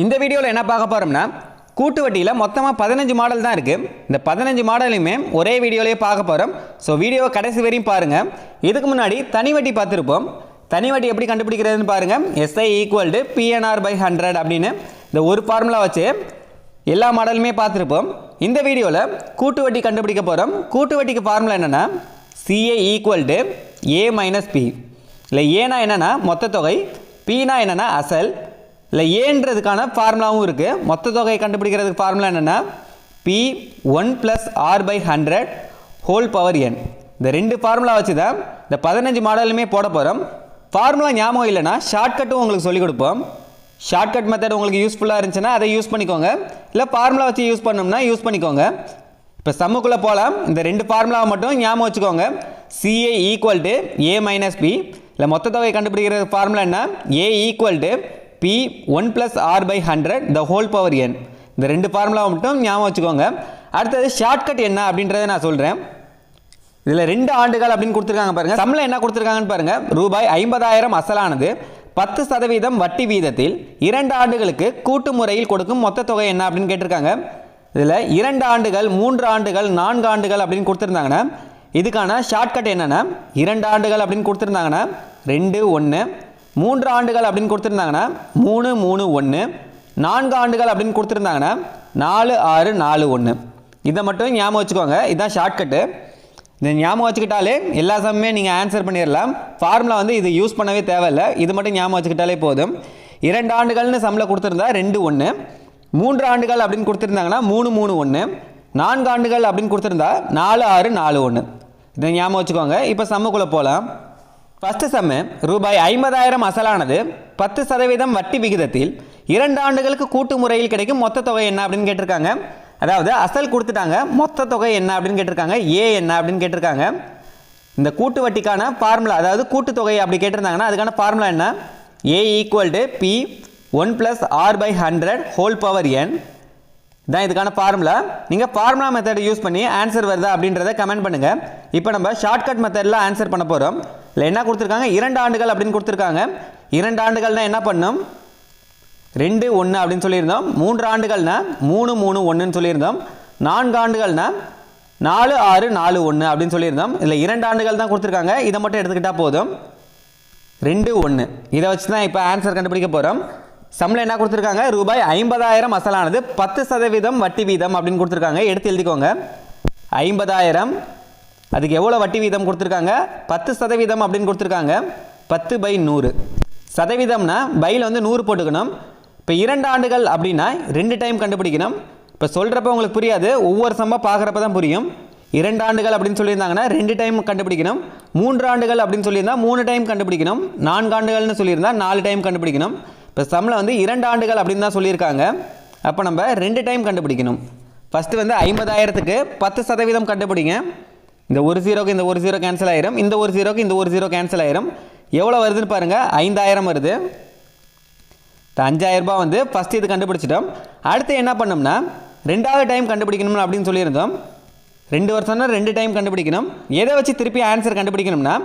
இந்த வீடியோவில் என்ன பார்க்க போகிறோம்னா கூட்டு வட்டியில் மொத்தமாக 15 மாடல் தான் இருக்குது. இந்த 15 மாடலையுமே ஒரே வீடியோலேயே பார்க்க போகிறோம். ஸோ வீடியோவை கடைசி வரையும் பாருங்கள். இதுக்கு முன்னாடி தனி வட்டி பார்த்துருப்போம். தனி வட்டி எப்படி கண்டுபிடிக்கிறதுன்னு பாருங்கள். SI = PNR/100 அப்படின்னு இந்த ஒரு ஃபார்முலா வச்சு எல்லா மாடலுமே பார்த்துருப்போம். இந்த வீடியோவில் கூட்டு வட்டி கண்டுபிடிக்க போகிறோம். கூட்டு வட்டிக்கு ஃபார்முலா என்னென்னா CA = A - P. இல்லை ஏனா என்னென்னா மொத்த தொகை, Pனா என்னென்னா அசல், இல்லை ஏன்றதுக்கான ஃபார்முலாவும் இருக்குது. மொத்த தொகையை கண்டுபிடிக்கிறதுக்கு ஃபார்முலா என்னென்னா P1 + R/100 whole power n. இந்த ரெண்டு ஃபார்முலா வச்சு தான் இந்த 15 மாடலுமே போட போகிறோம். ஃபார்முலா ஞாபகம் இல்லைன்னா ஷார்ட்கட்டும் உங்களுக்கு சொல்லிக் கொடுப்போம். ஷார்ட்கட் மெத்தட் உங்களுக்கு யூஸ்ஃபுல்லாக இருந்துச்சுன்னா அதை யூஸ் பண்ணிக்கோங்க, இல்லை ஃபார்முலா வச்சு யூஸ் பண்ணோம்னா யூஸ் பண்ணிக்கோங்க. இப்போ சம்முக்குள்ளே போகலாம். இந்த ரெண்டு ஃபார்முலாவை மட்டும் ஞாபகம் வச்சுக்கோங்க. CA = A - P. இல்லை மொத்த தொகை கண்டுபிடிக்கிற ஃபார்முலா என்ன? A = P1 + R/100 the whole power n. இந்த ரெண்டு ஃபார்முலாவை மட்டும் ஞாபகம் வச்சுக்கோங்க. அடுத்தது ஷார்ட்கட் என்ன அப்படின்றத நான் சொல்கிறேன். இதில் 2 ஆண்டுகள் அப்படின்னு கொடுத்துருக்காங்க பாருங்கள். சம்பளம் என்ன கொடுத்துருக்காங்கன்னு பாருங்கள். ரூபாய் 50,000 அசலானது 10% வட்டி வீதத்தில் 2 ஆண்டுகளுக்கு கூட்டு முறையில் கொடுக்கும் மொத்த தொகை என்ன அப்படின்னு கேட்டிருக்காங்க. இதில் 2 ஆண்டுகள், 3 ஆண்டுகள், 4 ஆண்டுகள் அப்படின்னு கொடுத்துருந்தாங்கன்னா இதுக்கான ஷார்ட்கட் என்னென்னா 2 ஆண்டுகள் அப்படின்னு கொடுத்துருந்தாங்கன்னா 2 1, 3 ஆண்டுகள் அப்படின்னு கொடுத்துருந்தாங்கன்னா 3 3 1, 4 ஆண்டுகள் அப்படின்னு கொடுத்துருந்தாங்கன்னா 4 6 4 1. இதை மட்டும் ஞாபகம் வச்சுக்கோங்க. இதுதான் ஷார்ட்கட்டு. இதை ஞாபகம் வச்சுக்கிட்டாலே எல்லா சம்மே நீங்கள் ஆன்சர் பண்ணிடலாம். ஃபார்முலா இது யூஸ் பண்ணவே தேவையில்லை. இது மட்டும் ஞாபகம் வச்சுக்கிட்டாலே போதும். 2 ஆண்டுகள்னு சம்பளம் கொடுத்துருந்தா 2 1, 3 ஆண்டுகள் அப்படின்னு கொடுத்துருந்தாங்கன்னா 3 3 1, 4 ஆண்டுகள் அப்படின்னு கொடுத்துருந்தா 4 6 4 1. இதை ஞாபகம் வச்சுக்கோங்க. இப்போ சம்முக்குள்ளே போகலாம். ஃபஸ்ட்டு சம்மு ரூபாய் 50,000 அசலானது 10% வட்டி விகிதத்தில் 2 ஆண்டுகளுக்கு கூட்டு முறையில் கிடைக்கும் மொத்த தொகை என்ன அப்படின்னு கேட்டிருக்காங்க. அதாவது அசல் கொடுத்துட்டாங்க, மொத்த தொகை என்ன அப்படின்னு கேட்டிருக்காங்க, ஏ என்ன அப்படின்னு கேட்டிருக்காங்க. இந்த கூட்டு வட்டிக்கான ஃபார்முலா, அதாவது கூட்டு தொகை அப்படி கேட்டிருந்தாங்கன்னா அதுக்கான ஃபார்முலா என்ன? A = P1 + R/100 whole power n தான் இதுக்கான ஃபார்முலா. நீங்கள் ஃபார்முலா மெத்தட் யூஸ் பண்ணி ஆன்சர் வருதா அப்படின்றத கமெண்ட் பண்ணுங்கள். இப்போ நம்ம ஷார்ட்கட் மெத்தடில் ஆன்சர் பண்ண போகிறோம். இல்லை என்ன கொடுத்துருக்காங்க? 2 ஆண்டுகள் அப்படின்னு கொடுத்துருக்காங்க. 2 ஆண்டுகள்னால் என்ன பண்ணும்? 2 1 அப்படின்னு சொல்லியிருந்தோம். 3 ஆண்டுகள்னா 3 3 1ன்னு சொல்லியிருந்தோம். 4 ஆண்டுகள்னா 4 6 4 1 அப்படின்னு சொல்லியிருந்தோம். இல்லை 2 ஆண்டுகள் தான் கொடுத்துருக்காங்க. இதை மட்டும் எடுத்துக்கிட்டால் போதும். 2 1 இதை வச்சு தான் இப்போ ஆன்சர் கண்டுபிடிக்க போகிறோம். சம்பளம் என்ன கொடுத்துருக்காங்க? ரூபாய் 50,000 அசலானது 10% வட்டி வீதம் அப்படின்னு கொடுத்துருக்காங்க. எடுத்து எழுதிக்கோங்க. 50,000 அதுக்கு எவ்வளோ வட்டி வீதம் கொடுத்துருக்காங்க? 10% அப்படின்னு கொடுத்துருக்காங்க. 10/100. சதவீதம்னா பையில் 100 போட்டுக்கணும். இப்போ 2 ஆண்டுகள் அப்படின்னா 2 டைம் கண்டுபிடிக்கணும். இப்போ சொல்கிறப்ப உங்களுக்கு புரியாது, ஒவ்வொரு சம்மா பார்க்குறப்ப தான் புரியும். 2 ஆண்டுகள் அப்படின்னு சொல்லியிருந்தாங்கன்னா 2 டைம் கண்டுபிடிக்கணும். 3 ஆண்டுகள் அப்படின்னு சொல்லியிருந்தால் 3 டைம் கண்டுபிடிக்கணும். 4 ஆண்டுகள்னு சொல்லியிருந்தால் 4 டைம் கண்டுபிடிக்கணும். இப்போ சம்பளம் 2 ஆண்டுகள் அப்படின்னு தான் சொல்லியிருக்காங்க. அப்போ நம்ம 2 டைம் கண்டுபிடிக்கணும். ஃபஸ்ட்டு 50,000க்கு 10% கண்டுபிடிங்க. இந்த ஒரு ஜீரோக்கு இந்த ஒரு ஜீரோ கேன்சல் ஆயிரும், இந்த ஒரு ஜீரோக்கு இந்த ஒரு ஜீரோ கேன்சல் ஆயிரும். எவ்வளோ வருதுன்னு பாருங்கள், 5,000 வருது. இந்த 5,000 ரூபாய் ஃபஸ்ட்டு இது கண்டுபிடிச்சிட்டோம். அடுத்து என்ன பண்ணோம்னா 2வது டைம் கண்டுபிடிக்கணும் அப்படின்னு சொல்லியிருந்தோம். 2 வருஷம்னா 2 டைம் கண்டுபிடிக்கணும். எதை வச்சு திருப்பி ஆன்சர் கண்டுபிடிக்கணும்னா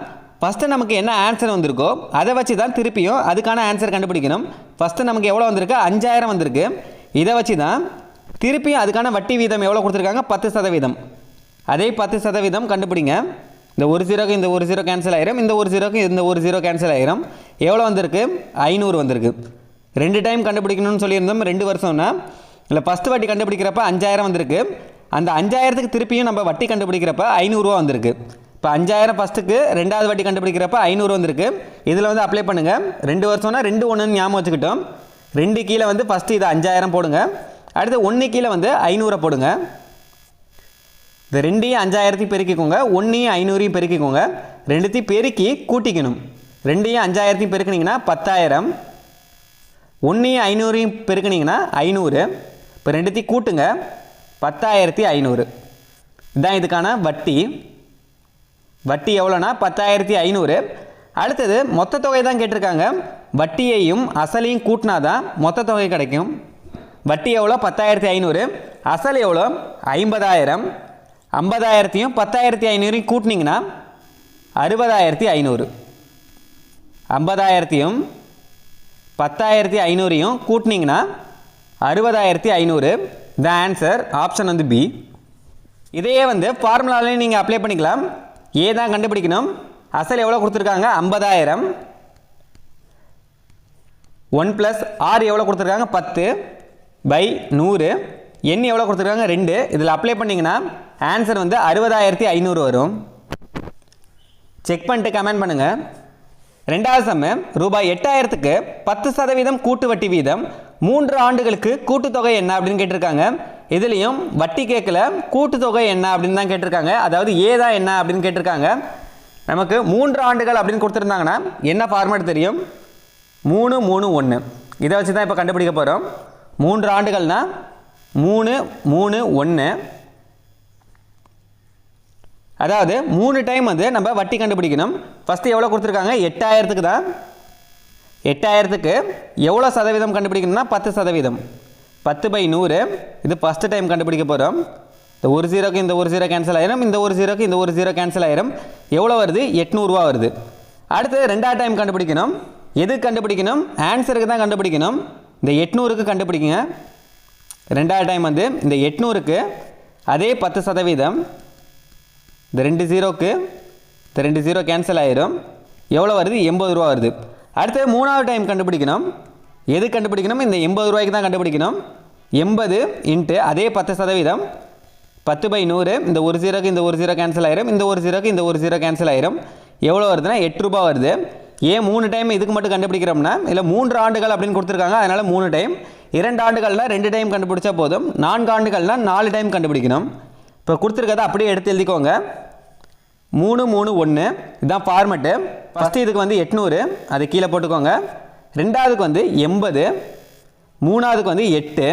ஃபஸ்ட்டு நமக்கு என்ன ஆன்சர் வந்திருக்கோ அதை வச்சு தான் திருப்பியும் அதுக்கான ஆன்சர் கண்டுபிடிக்கணும். ஃபஸ்ட்டு நமக்கு எவ்வளோ வந்திருக்கு? 5,000 வந்திருக்கு. இதை வச்சு தான் திருப்பியும் அதுக்கான வட்டி வீதம் எவ்வளோ கொடுத்துருக்காங்க? 10%. அதே 10% கண்டுபிடிங்க. இந்த ஒரு ஜீரோக்கு இந்த ஒரு ஜீரோ கேன்சல் ஆயிரும், இந்த ஒரு ஜீரோக்கு இந்த ஒரு ஜீரோ கேன்சல் ஆயிரும். எவ்வளோ வந்திருக்கு? 500 வந்திருக்கு. 2 டைம் கண்டுபிடிக்கணும்னு சொல்லியிருந்தோம். 2 வருஷம்னா இல்லை ஃபஸ்ட்டு வட்டி கண்டுபிடிக்கிறப்ப 5,000 வந்திருக்கு. அந்த 5,000க்கு திருப்பியும் நம்ம வட்டி கண்டுபிடிக்கிறப்ப 500 ரூபா வந்திருக்கு. இப்போ 5,000 ஃபஸ்ட்டுக்கு 2வது வட்டி கண்டுபிடிக்கிறப்ப 500 வந்திருக்கு. இதில் அப்ளை பண்ணுங்கள். 2 வருஷம்னா 2 1ன்னு ஞாபகம் வச்சுக்கிட்டோம். 2 கீழே ஃபஸ்ட்டு இது 5,000 போடுங்க. அடுத்து 1 கீழே 500 போடுங்க. இந்த 2ஐயும் 5,000 பெருக்கிக்கோங்க, 1ஐயும் 500 பெருக்கிக்கோங்க. 2த்தையும் பெருக்கி கூட்டிக்கணும். 2ஐயும் 5,000 பெருக்கினீங்கன்னா 10,000, 1ஐயும் 500 பெருக்கினீங்கன்னா 500. இப்போ 2த்தையும் கூட்டுங்க, 10,500. இதுதான் இதுக்கான வட்டி. வட்டி எவ்வளோனா 10,500. அடுத்தது மொத்த தொகை தான் கேட்டிருக்காங்க. வட்டியையும் அசலையும் கூட்டினா தான் மொத்த தொகை கிடைக்கும். வட்டி எவ்வளோ? 10,500. அசல் எவ்வளோ? 50,000. 50,000த்தையும் 10,500 கூட்டினீங்கன்னா 60,500. 50,000த்தையும் 10,500 கூட்டினீங்கன்னா 60,500. த ஆன்சர் ஆப்ஷன் வந்து பி. இதையே வந்து ஃபார்முலாலையும் நீங்கள் அப்ளை பண்ணிக்கலாம். ஏ தான் கண்டுபிடிக்கணும். அசல் எவ்வளோ கொடுத்துருக்காங்க? 50,000. 1 + ஆர் எவ்வளோ கொடுத்துருக்காங்க? 10/100. எண் எவ்வளோ கொடுத்துருக்காங்க? 2. இதில் அப்ளை பண்ணிங்கன்னா ஆன்சர் வந்து 60,500 வரும். செக் பண்ணிட்டு கமெண்ட் பண்ணுங்கள். ரெண்டாவது சம்மு ரூபாய் 8,000க்கு 10% கூட்டு வட்டி வீதம் 3 ஆண்டுகளுக்கு கூட்டுத்தொகை என்ன அப்படின்னு கேட்டிருக்காங்க. இதுலேயும் வட்டி கேட்கல, கூட்டுத்தொகை என்ன அப்படின்னு தான் கேட்டிருக்காங்க. அதாவது ஏதா என்ன அப்படின்னு கேட்டிருக்காங்க. நமக்கு 3 ஆண்டுகள் அப்படின்னு கொடுத்துருந்தாங்கன்னா என்ன ஃபார்மேட் தெரியும்? 3 3 1. இதை வச்சு தான் இப்போ கண்டுபிடிக்க போகிறோம். 3 ஆண்டுகள்னா 3 3 1. அதாவது 3 டைம் வந்து நம்ம வட்டி கண்டுபிடிக்கணும். ஃபஸ்ட்டு எவ்வளோ கொடுத்துருக்காங்க? 8,000க்கு தான். 8,000க்கு எவ்வளோ சதவீதம் கண்டுபிடிக்கணும்னா 10%. 10/100. இது ஃபஸ்ட்டு டைம் கண்டுபிடிக்க போகிறோம். இந்த ஒரு ஜீரோக்கு இந்த ஒரு ஜீரோ கேன்சல் ஆயிரும், இந்த ஒரு ஜீரோக்கு இந்த ஒரு ஜீரோ கேன்சல் ஆயிரும். எவ்வளோ வருது? 800 ரூபா வருது. அடுத்து ரெண்டாவது டைம் கண்டுபிடிக்கணும். எது கண்டுபிடிக்கணும்? ஆன்சருக்கு தான் கண்டுபிடிக்கணும். இந்த 800க்கு கண்டுபிடிக்குங்க. ரெண்டாவது டைம் வந்து இந்த 800க்கு அதே 10%. இந்த 2 ஜீரோக்கு இந்த 2 ஜீரோ கேன்சல் ஆயிரும். எவ்வளோ வருது? 80 ரூபா வருது. அடுத்து மூணாவது டைம் கண்டுபிடிக்கணும். எது கண்டுபிடிக்கணும்? இந்த 80 ரூபாய்க்கு தான் கண்டுபிடிக்கணும். 80 × அதே 10%. 10/100. இந்த ஒரு ஜீரோக்கு இந்த ஒரு ஜீரோ கேன்சல் ஆயிரும், இந்த ஒரு ஜீரோக்கு இந்த ஒரு ஜீரோ கேன்சல் ஆயிரும். எவ்வளோ வருதுன்னா 8 ரூபா வருது. ஏன் 3 டைம் இதுக்கு மட்டும் கண்டுபிடிக்கிறோம்னா இல்லை 3 ஆண்டுகள் அப்படின்னு கொடுத்துருக்காங்க. அதனால் 3 டைம். 2 ஆண்டுகள்னால் 2 டைம் கண்டுபிடிச்சா போதும். 4 ஆண்டுகள்னால் 4 டைம் கண்டுபிடிக்கணும். இப்போ கொடுத்துருக்கதை அப்படியே எடுத்து எழுதிக்கோங்க. 3 3 1 இதுதான் ஃபார்மெட்டு. ஃபஸ்ட்டு இதுக்கு வந்து 800, அது கீழே போட்டுக்கோங்க. ரெண்டாவதுக்கு வந்து 80, மூணாவதுக்கு வந்து 8.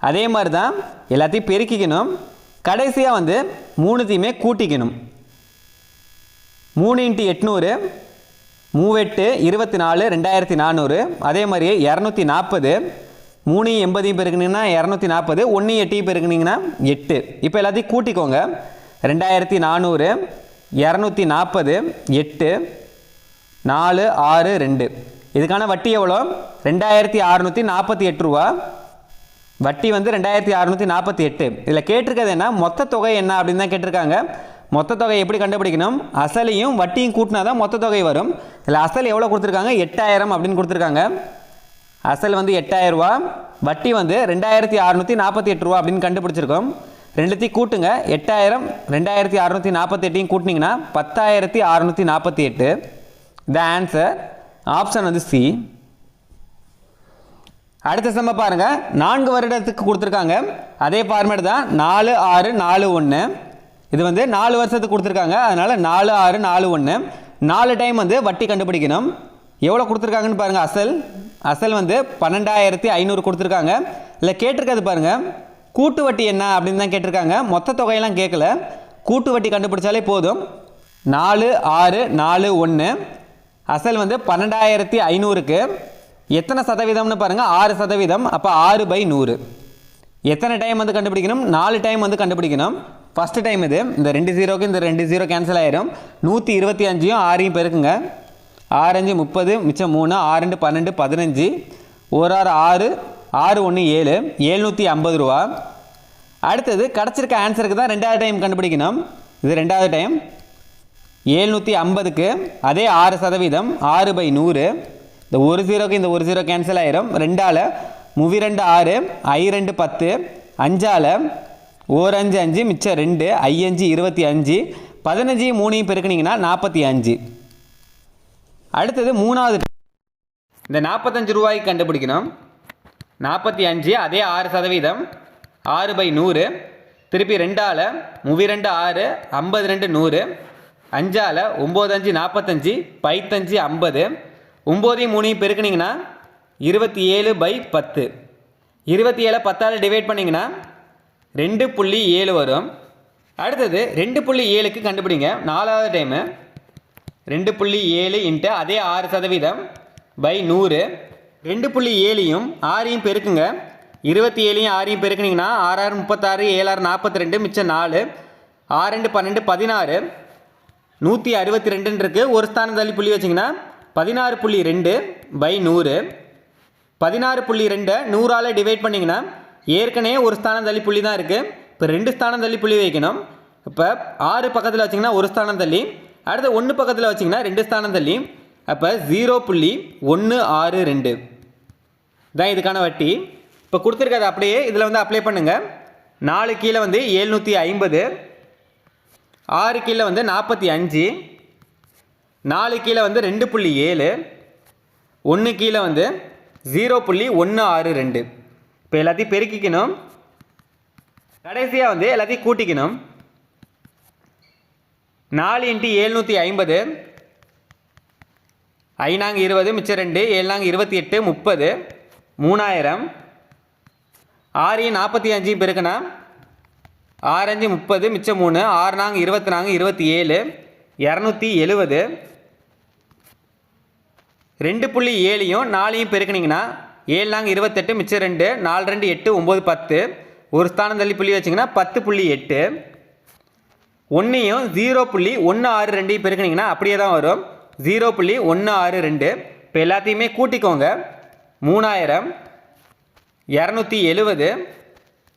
அதே மாதிரி தான் எல்லாத்தையும் பெருக்கிக்கணும். கடைசியாக வந்து 3த்தையுமே கூட்டிக்கணும். 3 × 800 3 8 24 2400. அதே மாதிரி 240. 3 80 பெருக்குனீங்கன்னா 240. 1 8 பெருக்குனீங்கன்னா 8. இப்போ எல்லாத்தையும் கூட்டிக்கோங்க. 2400 240 8 4 6 2. இதுக்கான வட்டி எவ்வளோ? 2,648 ரூபா. வட்டி வந்து 2,648. இதில் கேட்டிருக்கிறது என்ன? மொத்த தொகை என்ன அப்படின்னு தான் கேட்டிருக்காங்க. மொத்த தொகை எப்படி கண்டுபிடிக்கணும்? அசலையும் வட்டியும் கூட்டினா தான் மொத்த தொகை வரும். இதில் அசல் எவ்வளோ கொடுத்துருக்காங்க? 8,000 அப்படின்னு கொடுத்துருக்காங்க. அசல் வந்து 8,000 ரூபா, வட்டி வந்து 2,648 ரூபா அப்படின்னு கண்டுபிடிச்சிருக்கோம். ரெண்டுத்தையும் கூட்டுங்க. 8,000 2,648 கூட்டினீங்கன்னா 10,648. த ஆன்சர் ஆப்ஷன் வந்து சி. அடுத்த சம்ம பாருங்க. 4 வருடத்துக்கு கொடுத்துருக்காங்க. அதே ஃபார்மேட் தான். 4 6 4 1. இது வந்து 4 வருஷத்துக்கு கொடுத்துருக்காங்க. அதனால 4 6 4 1. 4 டைம் வந்து வட்டி கண்டுபிடிக்கணும். எவ்வளோ கொடுத்துருக்காங்கன்னு பாருங்கள். அசல் வந்து 12,500 கொடுத்துருக்காங்க. இல்லை கேட்டிருக்காது பாருங்கள். கூட்டு வட்டி என்ன அப்படின்னு தான் கேட்டிருக்காங்க. மொத்த தொகையெல்லாம் கேட்கல. கூட்டு வட்டி கண்டுபிடிச்சாலே போதும். 4 6 4 1. அசல் வந்து 12,500க்கு எத்தனை சதவீதம்னு பாருங்கள்? 6%. அப்போ 6/100. எத்தனை டைம் வந்து கண்டுபிடிக்கணும்? 4 டைம் வந்து கண்டுபிடிக்கணும். ஃபஸ்ட்டு டைம் இது. இந்த 2 ஜீரோக்கு இந்த 2 ஜீரோ கேன்சல் ஆயிரும். 125யும் 6யும் பெருக்குங்க. 6 5 30, மிச்சம் 3, 6 2 12 15, 1 6 6 1 7, 750 ரூபா. அடுத்தது கிடச்சிருக்க ஆன்சருக்கு தான் ரெண்டாவது டைம் கண்டுபிடிக்கணும். இது ரெண்டாவது டைம். 750க்கு அதே 6%. 6/100. இந்த ஒரு ஜீரோக்கு இந்த ஒரு ஜீரோ கேன்சல் ஆயிரும். 2ஆல் 2 6, I 2 10, 5ஆல் 1 5 5, மிச்சம் 2, I 5 25, 15 3 பெருக்குனீங்கன்னா 45. அடுத்தது மூணாவது. இந்த 45 ரூபாய்க்கு கண்டுபிடிக்கணும். 45 அதே 6%. 6/100. திருப்பி 2ஆல் 2 6, 52 100, 5ஆல் 9 5 45, 15 50, 9 3 பெருக்குனீங்கன்னா 27/10. 27 10ஆல் டிவைட் பண்ணிங்கன்னா 2.7 வரும். அடுத்தது 2.7க்கு கண்டுபிடிங்க. நாலாவது டைமு. 2.7 × அதே 6%/100. 2.7யும் 6யும் பெருக்குங்க. 27யும் 6யும் பெருக்குனீங்கன்னா 6 6 36, 7 6 42, மிச்சம் 4, 6 2 12 16, 162 இருக்கு. ஒரு ஸ்தானம் தள்ளி புள்ளி வச்சிங்கன்னா 16.2/100. 16.2 100ஆல் டிவைட் பண்ணிங்கன்னா ஏற்கனவே ஒரு ஸ்தானம் தள்ளி புள்ளி தான் இருக்குது. இப்போ 2 ஸ்தானம் தள்ளி புள்ளி வைக்கணும். இப்போ 6 பக்கத்தில் வச்சிங்கன்னா ஒரு ஸ்தானம் தள்ளி, அடுத்து 1 பக்கத்தில் வச்சிங்கன்னா 2 ஸ்தானம் தள்ளி, அப்போ 0.162 தான் இதுக்கான வட்டி. இப்போ கொடுத்துருக்காது அப்படியே இதில் வந்து அப்ளை பண்ணுங்கள். 4 கீழே வந்து 750, 6 கீழே வந்து 45, 4 கீழே வந்து 2.7, 1 கீழே வந்து 0.162. இப்போ எல்லாத்தையும் பெருக்கிக்கணும். கடைசியாக வந்து எல்லாத்தையும் கூட்டிக்கணும். 4 × 750, 5 20 மிச்சம் 2, 7 28 30, 3000. 6 45 பெருக்குனா 6 5 30 மிச்சம் 3, 6 24 27, 270. 2.7யும் 4யும் பெருக்குனிங்கன்னா 7 28 மிச்சம் 2, 4 2 8 9 10, ஒரு ஸ்தானம் தள்ளி புள்ளி வச்சிங்கன்னா 10.8. 1யும் 0.162 பெருக்குனிங்கன்னா அப்படியே தான் வரும் 0.162. இப்போ எல்லாத்தையுமே கூட்டிக்கோங்க. 3000, 270,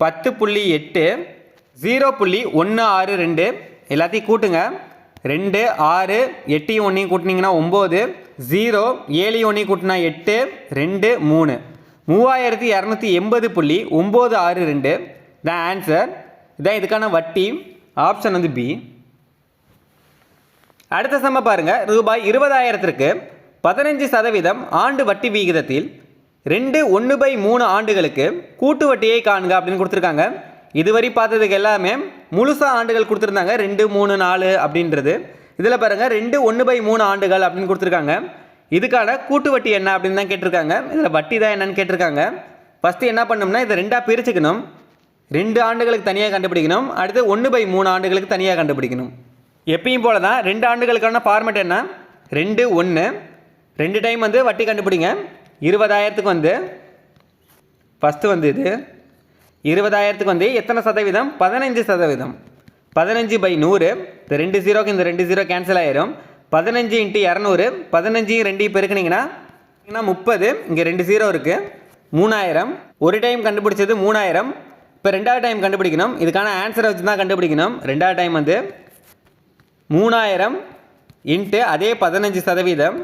10.8, 0.162 எல்லாத்தையும் கூட்டுங்க. 2 6 8யும் 1யும் கூட்டினீங்கன்னா 9, 0 7யும் 1யும் கூட்டினா 8, 2 3, 3280.962 தான் ஆன்சர். இதான் இதுக்கான வட்டி. ஆப்ஷன் வந்து பி. அடுத்த சம்ம பாருங்க. ரூபாய் 20,000க்கு 15% ஆண்டு வட்டி விகிதத்தில் 2/1/3 ஆண்டுகளுக்கு கூட்டு வட்டியை காண்க அப்படின்னு கொடுத்துருக்காங்க. இதுவரை பார்த்ததுக்கு எல்லாமே முழுசாக ஆண்டுகள் கொடுத்துருந்தாங்க 2 3 4 அப்படின்றது. இதில் பாருங்கள் 2/1/3 ஆண்டுகள் அப்படின்னு கொடுத்துருக்காங்க. இதுக்கான கூட்டு வட்டி என்ன அப்படின்னு தான் கேட்டிருக்காங்க. இதில் வட்டி தான் என்னன்னு கேட்டிருக்காங்க. ஃபஸ்ட்டு என்ன பண்ணோம்னா இதை 2ஆக பிரிச்சுக்கணும். 2 ஆண்டுகளுக்கு தனியாக கண்டுபிடிக்கணும், அடுத்து 1/3 ஆண்டுகளுக்கு தனியாக கண்டுபிடிக்கணும். எப்பயும் போல தான் 2 ஆண்டுகளுக்கான ஃபார்மேட் என்ன, 2 1 2 டைம் வந்து வட்டி கண்டுபிடிங்க. 20,000க்கு வந்து ஃபஸ்ட்டு வந்து இது 20,000க்கு வந்து எத்தனை சதவீதம், 15%. 15/100, இந்த 2 0க்கு இந்த 2 0 கேன்சல் ஆயிரும். 15 × 200, 15யும் 2யும் பெருக்குனிங்கன்னா 30, இங்கே 2 0 இருக்குது 3000. ஒரு டைம் கண்டுபிடிச்சது 3000. இப்போ 2வது டைம் கண்டுபிடிக்கணும். இதுக்கான ஆன்சரை வச்சு தான் கண்டுபிடிக்கணும். 2வது டைம் வந்து 3000 இன்ட்டு அதே 15%.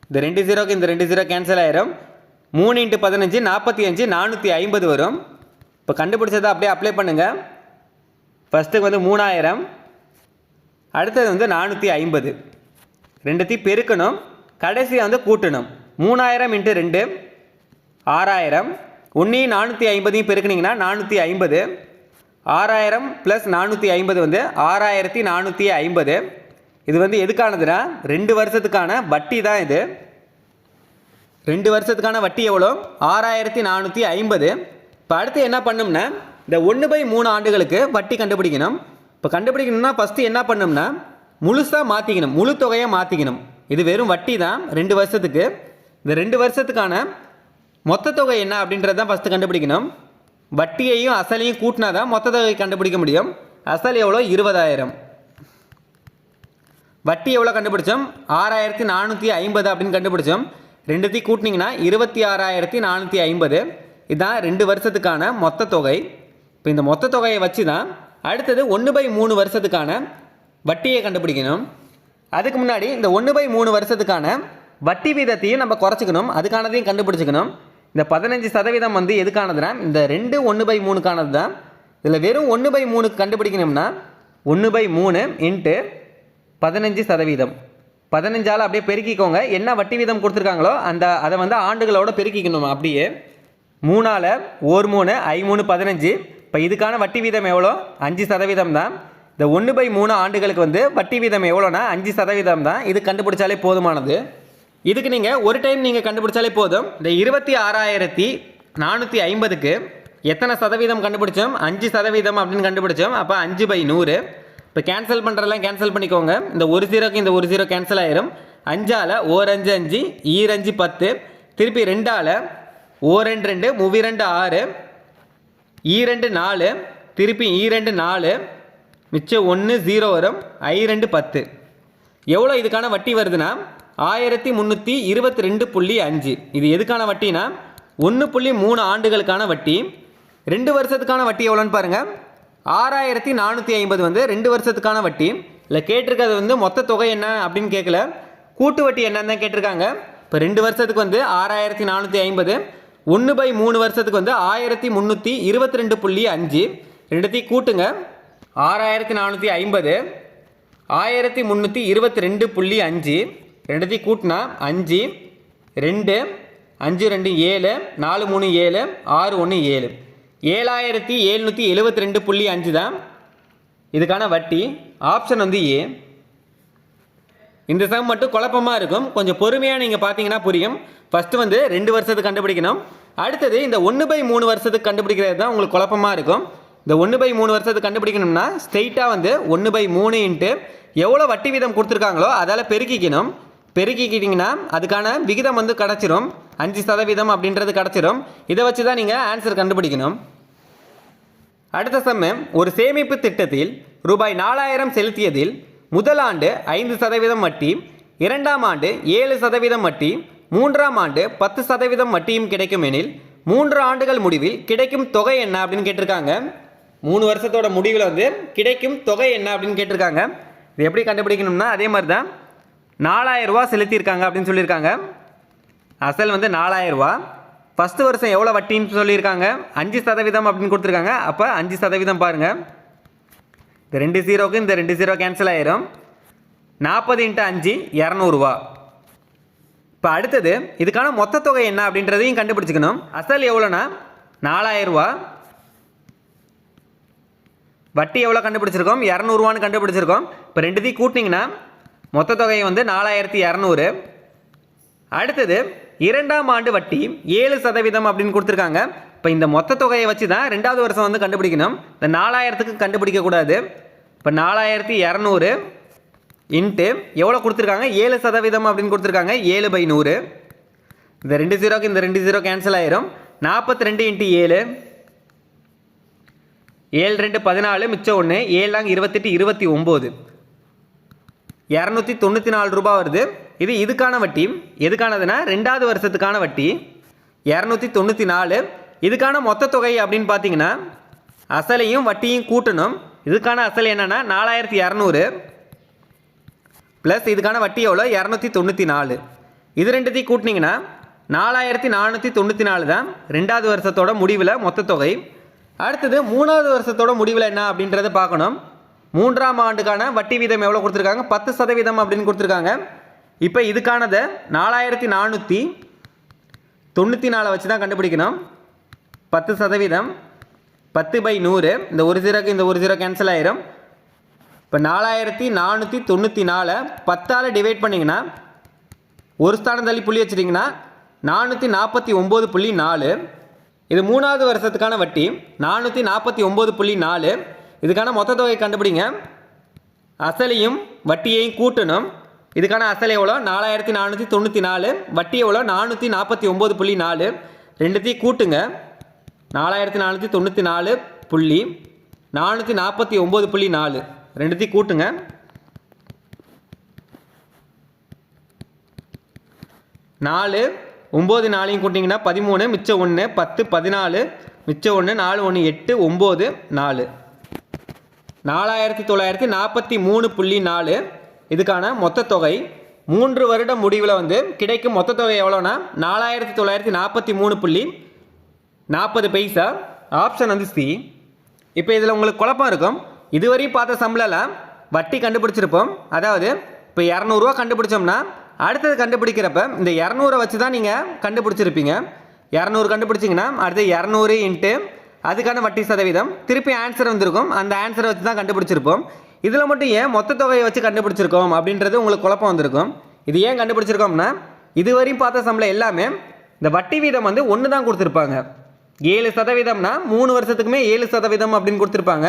இந்த 2 0க்கு இந்த 2 0 கேன்சல் ஆயிரும். 3 × 15 45, 450 வரும். இப்போ கண்டுபிடிச்சதை அப்படியே அப்ளை பண்ணுங்கள். ஃபஸ்ட்டுக்கு வந்து 3000, அடுத்தது வந்து 450. ரெண்டுத்தையும் பெருக்கணும், கடைசியாக வந்து கூட்டணும். 3000 × 2 6000. 1யும் 450யும் பெருக்குனிங்கன்னா 450. 6000 + 450 வந்து 6450. இது வந்து எதுக்கானதுன்னா 2 வருஷத்துக்கான வட்டி தான் இது. 2 வருஷத்துக்கான வட்டி எவ்வளோ, 6450. இப்போ அடுத்து என்ன பண்ணோம்னா இந்த 1/3 ஆண்டுகளுக்கு வட்டி கண்டுபிடிக்கணும். இப்போ கண்டுபிடிக்கணும்னா ஃபஸ்ட்டு என்ன பண்ணோம்னா முழுசாக மாற்றிக்கணும், முழு தொகையை மாற்றிக்கணும். இது வெறும் வட்டி தான் 2 வருஷத்துக்கு. இந்த 2 வருஷத்துக்கான மொத்த தொகை என்ன அப்படின்றது தான் ஃபஸ்ட்டு கண்டுபிடிக்கணும். வட்டியையும் அசலையும் கூட்டினா தான் மொத்த தொகை கண்டுபிடிக்க முடியும். அசல் எவ்வளோ, 20,000. வட்டி எவ்வளோ கண்டுபிடிச்சோம், 6450 அப்படின்னு கண்டுபிடிச்சோம். ரெண்டுத்தையும் கூட்டினீங்கன்னா 26,450. இதுதான் 2 வருஷத்துக்கான மொத்த தொகை. இப்போ இந்த மொத்த தொகையை வச்சு தான் அடுத்தது 1/3 வருஷத்துக்கான வட்டியை கண்டுபிடிக்கணும். அதுக்கு முன்னாடி இந்த 1/3 வருஷத்துக்கான வட்டி வீதத்தையும் நம்ம குறைச்சிக்கணும், அதுக்கானதையும் கண்டுபிடிச்சிக்கணும். இந்த 15% வந்து எதுக்கானதுன்னா இந்த 2 1/3க்கானது தான். இதில் வெறும் 1/3 கண்டுபிடிக்கணும்னா 1/3 இன்ட்டு 15%. 15ஆல் அப்படியே பெருக்கிக்கோங்க. என்ன வட்டி வீதம் கொடுத்துருக்காங்களோ அதை வந்து ஆண்டுகளோட பெருக்கிக்கணும். அப்படியே 3ஆல் 1 3 I 3 15. இப்போ இதுக்கான வட்டி வீதம் எவ்வளோ, 5% தான். இந்த 1/3 ஆண்டுகளுக்கு வந்து வட்டி வீதம் எவ்வளோனா 5% தான். இது கண்டுபிடிச்சாலே போதுமானது. இதுக்கு நீங்கள் ஒரு டைம் நீங்கள் கண்டுபிடிச்சாலே போதும். இந்த 26,450க்கு எத்தனை சதவீதம் கண்டுபிடிச்சோம், 5% அப்படின்னு கண்டுபிடிச்சோம். அப்போ 5/100. இப்போ கேன்சல் பண்ணுறதெல்லாம் கேன்சல் பண்ணிக்கோங்க. இந்த 1 0க்கு இந்த 1 0 கேன்சல் ஆயிரும். 5ஆல் 1 5 5, 2 5 10, திருப்பி 2ஆல் 1 2 2, 3 2 6, 2 4, திருப்பி 2 4, மிச்சம் 1 0 வரும். I 2 10. எவ்வளோ இதுக்கான வட்டி வருதுன்னா 1322.5. இது எதுக்கான வட்டினா 1.3 ஆண்டுகளுக்கான வட்டி. 2 வருஷத்துக்கான வட்டி எவ்வளோன்னு பாருங்கள். 6450 வந்து 2 வருஷத்துக்கான வட்டி. இல்லை கேட்டிருக்கிறது வந்து மொத்த தொகை என்ன அப்படின்னு கேட்கல, கூட்டு வட்டி என்னன்னு தான் கேட்டிருக்காங்க. இப்போ 2 வருஷத்துக்கு வந்து 6450, 1/3 வருஷத்துக்கு வந்து 1322.5. ரெண்டுத்தையும் கூட்டுங்க. 6450 1322.5 ரெண்டுத்தையும் கூட்டினா 5 2 5 2 7 4 3 7 6 1 7 7772.5 தான் இதுக்கான வட்டி. ஆப்ஷன் வந்து ஏ. இந்த சம் மட்டும் குழப்பமாக இருக்கும், கொஞ்சம் பொறுமையாக நீங்கள் பார்த்தீங்கன்னா புரியும். ஃபஸ்ட்டு வந்து 2 வருஷத்துக்கு கண்டுபிடிக்கணும். அடுத்தது இந்த 1/3 வருஷத்துக்கு கண்டுபிடிக்கிறது தான் உங்களுக்கு குழப்பமாக இருக்கும். இந்த 1/3 வருஷத்துக்கு கண்டுபிடிக்கணும்னா ஸ்ட்ரெயிட்டாக வந்து 1/3 இன்ட்டு எவ்வளோ வட்டி வீதம் கொடுத்துருக்காங்களோ அதால் பெருக்கிக்கணும். பெருக்கிக்கிட்டிங்கன்னா அதுக்கான விகிதம் வந்து கிடச்சிரும். 5% அப்படின்றது கிடச்சிரும். இதை வச்சு தான் நீங்கள் ஆன்சர் கண்டுபிடிக்கணும். அடுத்த சம்மு, ஒரு சேமிப்பு திட்டத்தில் ரூபாய் 4000 செலுத்தியதில் முதல் ஆண்டு 5% வட்டி, 2ஆம் ஆண்டு 7% வட்டி, 3ஆம் ஆண்டு 10% வட்டியும் கிடைக்கும் எனில் 3 ஆண்டுகள் முடிவில் கிடைக்கும் தொகை என்ன அப்படின்னு கேட்டிருக்காங்க. 3 வருஷத்தோட முடிவில் வந்து கிடைக்கும் தொகை என்ன அப்படின்னு கேட்டிருக்காங்க. இது எப்படி கண்டுபிடிக்கணும்னா அதே மாதிரி தான் 4000 ரூபா செலுத்தியிருக்காங்க அப்படின்னு சொல்லியிருக்காங்க. அசல் வந்து 4000 ரூபா. ஃபஸ்ட்டு வருஷம் எவ்வளோ வட்டின்னு சொல்லியிருக்காங்க, 5% அப்படின்னு கொடுத்துருக்காங்க. அப்போ 5% பாருங்கள். இந்த 2 0க்கு இந்த 2 0 கேன்சல் ஆயிரும். 40 × 5 200 ரூபா. இப்போ அடுத்தது இதுக்கான மொத்த தொகை என்ன அப்படின்றதையும் கண்டுபிடிச்சிக்கணும். அசல் எவ்வளோனா 4000 ரூபா, வட்டி எவ்வளோ கண்டுபிடிச்சிருக்கோம், 200 ரூபான்னு கண்டுபிடிச்சிருக்கோம். இப்போ ரெண்டுத்தையும் கூட்டினீங்கன்னா மொத்த தொகை வந்து 4200. அடுத்தது 2ஆம் ஆண்டு வட்டி 7% அப்படின்னு கொடுத்துருக்காங்க. இப்போ இந்த மொத்த தொகையை வச்சு தான் 2வது வருஷம் வந்து கண்டுபிடிக்கணும். இந்த 4000க்கு கண்டுபிடிக்கக்கூடாது. இப்போ 4200 இன்ட்டு எவ்வளோ கொடுத்துருக்காங்க, 7% அப்படின்னு கொடுத்துருக்காங்க. 7/100. இந்த 2 0க்கு இந்த 2 0 கேன்சல் ஆயிரும். 42 × 7 7 2 14 மிச்சம் 1 7 28 29 294 ரூபா வருது. இது இதுக்கான வட்டி. எதுக்கானதுன்னா 2வது வருஷத்துக்கான வட்டி 294. இதுக்கான மொத்த தொகை அப்படின்னு பார்த்தீங்கன்னா அசலையும் வட்டியும் கூட்டணும். இதுக்கான அசல் என்னென்னா 4200 ப்ளஸ் இதுக்கான வட்டி எவ்வளோ 294. இது ரெண்டுத்தையும் கூட்டினீங்கன்னா 4494 தான் 2வது வருஷத்தோட முடிவில் மொத்த தொகை. அடுத்தது 3வது வருஷத்தோட முடிவில் என்ன அப்படின்றத பார்க்கணும். 3ஆம் ஆண்டுக்கான வட்டி வீதம் எவ்வளோ கொடுத்துருக்காங்க, 10% அப்படின்னு கொடுத்துருக்காங்க. இப்போ இதுக்கானதை 4494 வச்சு தான் கண்டுபிடிக்கணும். 10%, 10/100. இந்த 1 0க்கு இந்த 1 0 கேன்சல் ஆயிரும். இப்போ 4494 10ஆல் டிவைட் பண்ணிங்கன்னா ஒரு ஸ்தானம் தள்ளி புள்ளி வச்சுட்டிங்கன்னா 449.4. இது 3வது வருஷத்துக்கான வட்டி 449.4. இதுக்கான மொத்த தொகை கண்டுபிடிங்க. அசலையும் வட்டியையும் கூட்டணும். இதுக்கான அசல் எவ்வளோ 4494, வட்டி எவ்வளோ 449.4. ரெண்டுத்தையும் கூட்டுங்க. 4494.449.4 ரெண்டுத்தையும் கூட்டுங்க. 4 9 4 கூட்டிங்கன்னா 13 மிச்சம் 1 10 14 மிச்சம் 1 4 1 8 9 4 4943.4. இதுக்கான மொத்த தொகை 3 வருடம் முடிவில் வந்து கிடைக்கும் மொத்த தொகை எவ்வளோனா 4943.40. ஆப்ஷன் வந்து சி. இப்போ இதில் உங்களுக்கு குழப்பம் இருக்கும். இதுவரையும் பார்த்த சம்பளம்லாம் வட்டி கண்டுபிடிச்சிருப்போம். அதாவது இப்போ 200 ரூபா கண்டுபிடிச்சோம்னா அடுத்தது கண்டுபிடிக்கிறப்ப இந்த 200 வச்சு தான் நீங்கள் கண்டுபிடிச்சிருப்பீங்க. 200 கண்டுபிடிச்சிங்கன்னா அடுத்து 200 இன்ட்டு அதுக்கான வட்டி சதவீதம் திருப்பி ஆன்சர் வந்திருக்கும். அந்த ஆன்சரை வச்சு தான் கண்டுபிடிச்சிருப்போம். இதில் மட்டும் ஏன் மொத்த தொகையை வச்சு கண்டுபிடிச்சிருக்கோம் அப்படின்றது உங்களுக்கு குழப்பம் வந்திருக்கும். இது ஏன் கண்டுபிடிச்சிருக்கோம்னா இதுவரையும் பார்த்த சம்பளம் எல்லாமே இந்த வட்டி வீதம் வந்து 1 தான் கொடுத்துருப்பாங்க. 7%னா 3 வருஷத்துக்குமே 7% அப்படின்னு கொடுத்துருப்பாங்க.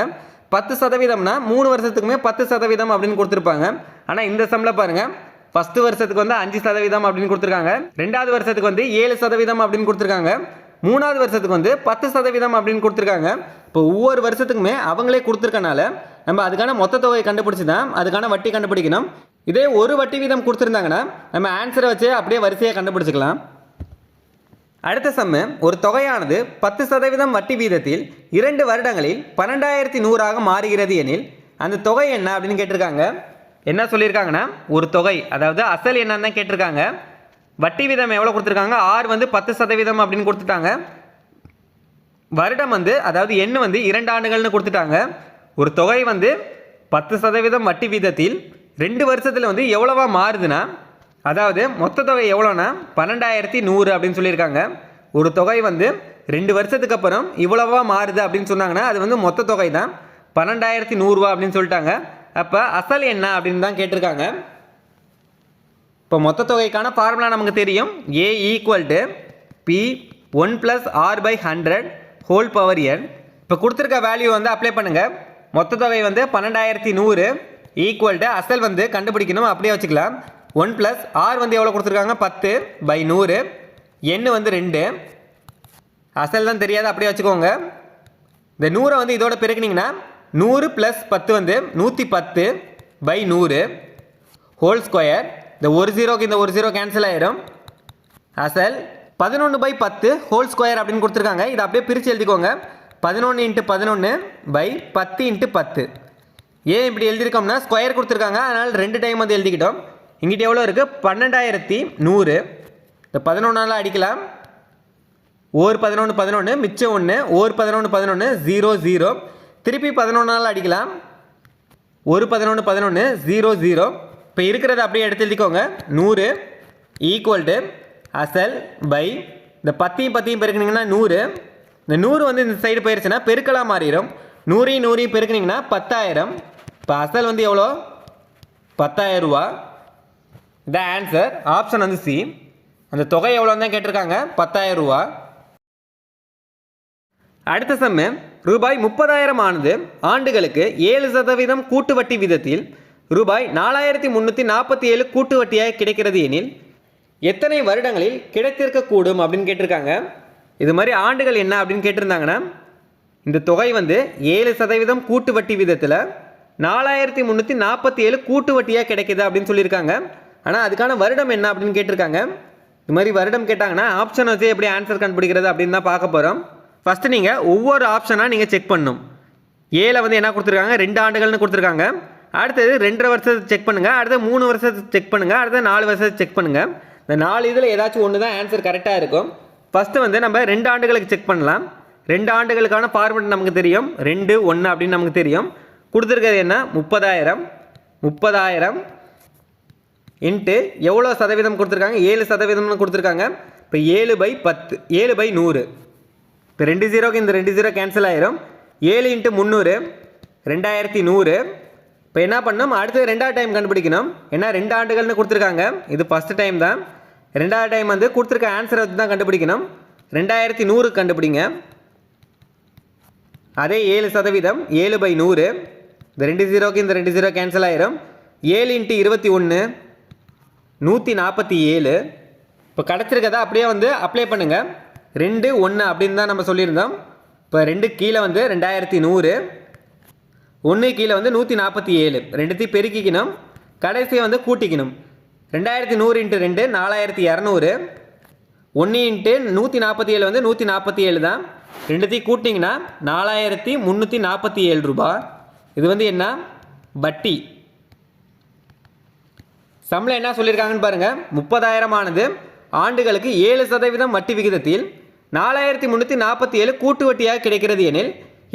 10%னா 3 வருஷத்துக்குமே 10% அப்படின்னு கொடுத்துருப்பாங்க. ஆனால் இந்த சம்பளம் பாருங்கள், ஃபஸ்ட்டு வருஷத்துக்கு வந்து 5% அப்படின்னு கொடுத்துருக்காங்க. 2வது வருஷத்துக்கு வந்து 7% அப்படின்னு கொடுத்துருக்காங்க. 3வது வருஷத்துக்கு வந்து 10% அப்படின்னு கொடுத்துருக்காங்க. இப்போ ஒவ்வொரு வருஷத்துக்குமே அவங்களே கொடுத்துருக்கனால நம்ம அதுக்கான மொத்த தொகையை கண்டுபிடிச்சி தான் அதுக்கான வட்டி கண்டுபிடிக்கணும். இதே ஒரு வட்டி வீதம் கொடுத்துருந்தாங்கன்னா நம்ம ஆன்சரை வச்சு அப்படியே வரிசையாக கண்டுபிடிச்சிக்கலாம். அடுத்த சம்மு, ஒரு தொகையானது 10% வட்டி வீதத்தில் 2 வருடங்களில் 12,100 மாறுகிறது எனில் அந்த தொகை என்ன அப்படின்னு கேட்டிருக்காங்க. என்ன சொல்லியிருக்காங்கன்னா, ஒரு தொகை, அதாவது அசல் என்னன்னு தான் கேட்டிருக்காங்க. வட்டி வீதம் எவ்வளோ கொடுத்துருக்காங்க, ஆர் வந்து 10% அப்படின்னு கொடுத்துட்டாங்க. வருடம் வந்து, அதாவது எண் வந்து 2 ஆண்டுகள்னு கொடுத்துட்டாங்க. ஒரு தொகை வந்து 10% வட்டி வீதத்தில் 2 வருஷத்தில் வந்து எவ்வளவா மாறுதுன்னா, அதாவது மொத்த தொகை எவ்வளோனா 12,100 அப்படின்னு சொல்லியிருக்காங்க. ஒரு தொகை வந்து 2 வருஷத்துக்கு அப்புறம் இவ்வளவா மாறுது அப்படின்னு சொன்னாங்கன்னா அது வந்து மொத்த தொகை தான் 12,100 அப்படின்னு சொல்லிட்டாங்க. அப்போ அசல் என்ன அப்படின்னு தான் கேட்டிருக்காங்க. இப்போ மொத்த தொகைக்கான ஃபார்முலா நமக்கு தெரியும். A = P1 + R/100 whole power n. இப்போ கொடுத்துருக்க வேல்யூ வந்து அப்ளை பண்ணுங்கள். மொத்த தொகை வந்து 12,100 = அசல் வந்து கண்டுபிடிக்கணும், அப்படியே வச்சுக்கலாம். 1 + R வந்து எவ்வளோ கொடுத்துருக்காங்க, 10/100. n வந்து 2. அசல் தான் தெரியாது, அப்படியே வச்சுக்கோங்க. இந்த 100 வந்து இதோட பெருக்குனிங்கன்னா 100 + 10 வந்து 110/100 ஹோல் ஸ்கொயர். இந்த ஒரு ஜீரோக்கு இந்த ஒரு ஜீரோ கேன்சல் ஆயிரும். அசல் 11/10 ஹோல் ஸ்கொயர் அப்படின்னு கொடுத்துருக்காங்க. இதை அப்படியே பிரித்து எழுதிக்கோங்க. 11 × 11/10 × 10. ஏன் இப்படி எழுதியிருக்கோம்னா ஸ்கொயர் கொடுத்துருக்காங்க, அதனால் 2 டைம் வந்து எழுதிக்கிட்டோம். இங்கிட்ட எவ்வளோ இருக்குது, 12,100. இந்த 11ஆல் அடிக்கலாம். ஓர் 11 11, மிச்சம் 1. ஓர் 11 11, 0 0. திருப்பி 11ஆல் அடிக்கலாம். ஒரு 11 11, 0 0. இப்போ இருக்கிறத அப்படியே எடுத்து எழுதிக்கோங்க. 100 = அசல் பை இந்த 10 பெருக்குனிங்கன்னா 100. இந்த 100 வந்து இந்த சைடு போயிடுச்சுன்னா பெருக்கலாக மாறிடும். 100 பெருக்குனிங்கன்னா 10,000. இப்போ அசல் வந்து எவ்வளோ, 10,000 ரூபா. இந்த ஆன்சர் ஆப்ஷன் வந்து சி. அந்த தொகை எவ்வளோ தான் கேட்டிருக்காங்க, 10,000 ரூபா. அடுத்த சம்மு, ரூபாய் 30,000 ஆனது ஆண்டுகளுக்கு 7% கூட்டு வட்டி வீதத்தில் ரூபாய் 4,347 கூட்டு வட்டியாக கிடைக்கிறது எனில் எத்தனை வருடங்களில் கிடைத்திருக்கக்கூடும் அப்படின்னு கேட்டிருக்காங்க. இது மாதிரி ஆண்டுகள் என்ன அப்படின்னு கேட்டிருந்தாங்கன்னா, இந்த தொகை வந்து 7% கூட்டு வட்டி வீதத்தில் 4,347 கூட்டு வட்டியாக கிடைக்குது அப்படின்னு சொல்லியிருக்காங்க. ஆனால் அதுக்கான வருடம் என்ன அப்படின்னு கேட்டிருக்காங்க. இது மாதிரி வருடம் கேட்டாங்கன்னா ஆப்ஷன் வச்சு எப்படி ஆன்சர் கண்டுபிடிக்கிறது அப்படின்னு தான் பார்க்க போகிறோம். ஃபஸ்ட்டு நீங்கள் ஒவ்வொரு ஆப்ஷனாக நீங்கள் செக் பண்ணணும். ஏல வந்து என்ன கொடுத்துருக்காங்க, 2 ஆண்டுகள்னு கொடுத்துருக்காங்க. அடுத்தது 2.5 வருஷத்தை செக் பண்ணுங்கள். அடுத்தது 3 வருஷத்தை செக் பண்ணுங்கள். அடுத்தது 4 வருஷத்தை செக் பண்ணுங்கள். இந்த 4 இதில் ஏதாச்சும் ஒன்று தான் ஆன்சர் கரெக்டாக இருக்கும். ஃபஸ்ட்டு வந்து நம்ம 2 ஆண்டுகளுக்கு செக் பண்ணலாம். 2 ஆண்டுகளுக்கான ஃபார்மெட் நமக்கு தெரியும், 2 1 அப்படின்னு நமக்கு தெரியும். கொடுத்துருக்கிறது என்ன, 30,000 இன்ட்டு எவ்வளோ சதவீதம் கொடுத்துருக்காங்க, 7% கொடுத்துருக்காங்க. இப்போ 7/10, 7/100. இப்போ 2 ஜீரோக்கு இந்த 2 ஜீரோ கேன்சல் ஆயிரும். 7 × 300 2100. இப்போ என்ன பண்ணணும், அடுத்து 2வது டைம் கண்டுபிடிக்கணும். ஏன்னா 2 ஆண்டுகள்னு கொடுத்துருக்காங்க, இது ஃபஸ்ட்டு டைம் தான். 2வது டைம் வந்து கொடுத்துருக்க ஆன்சரை வச்சு தான் கண்டுபிடிக்கணும். 2100 கண்டுபிடிங்க. அதே 7%, 7/100. இந்த 2 ஜீரோக்கு இந்த 2 ஜீரோ கேன்சல் ஆயிரும். 7 × 21 147. இப்போ கிடச்சிருக்கதா அப்படியே வந்து அப்ளை பண்ணுங்கள். 2 1 அப்படின்னு தான் நம்ம சொல்லியிருந்தோம். இப்போ 2 கீழே வந்து 2100, 1 கீழே வந்து 147. ரெண்டுத்தையும் பெருக்கிக்கணும், கடைசியை வந்து கூட்டிக்கணும். 2100 × 2 4200. 1 × 147 வந்து 147 தான். ரெண்டுத்தையும் கூட்டிங்கன்னா 4,347 ரூபா. இது வந்து என்ன, வட்டி. சம்பளம் என்ன சொல்லியிருக்காங்கன்னு பாருங்கள். 30,000 ஆனது ஆண்டுகளுக்கு 7% வட்டி விகிதத்தில் 4,347 கூட்டு வட்டியாக கிடைக்கிறது எனில்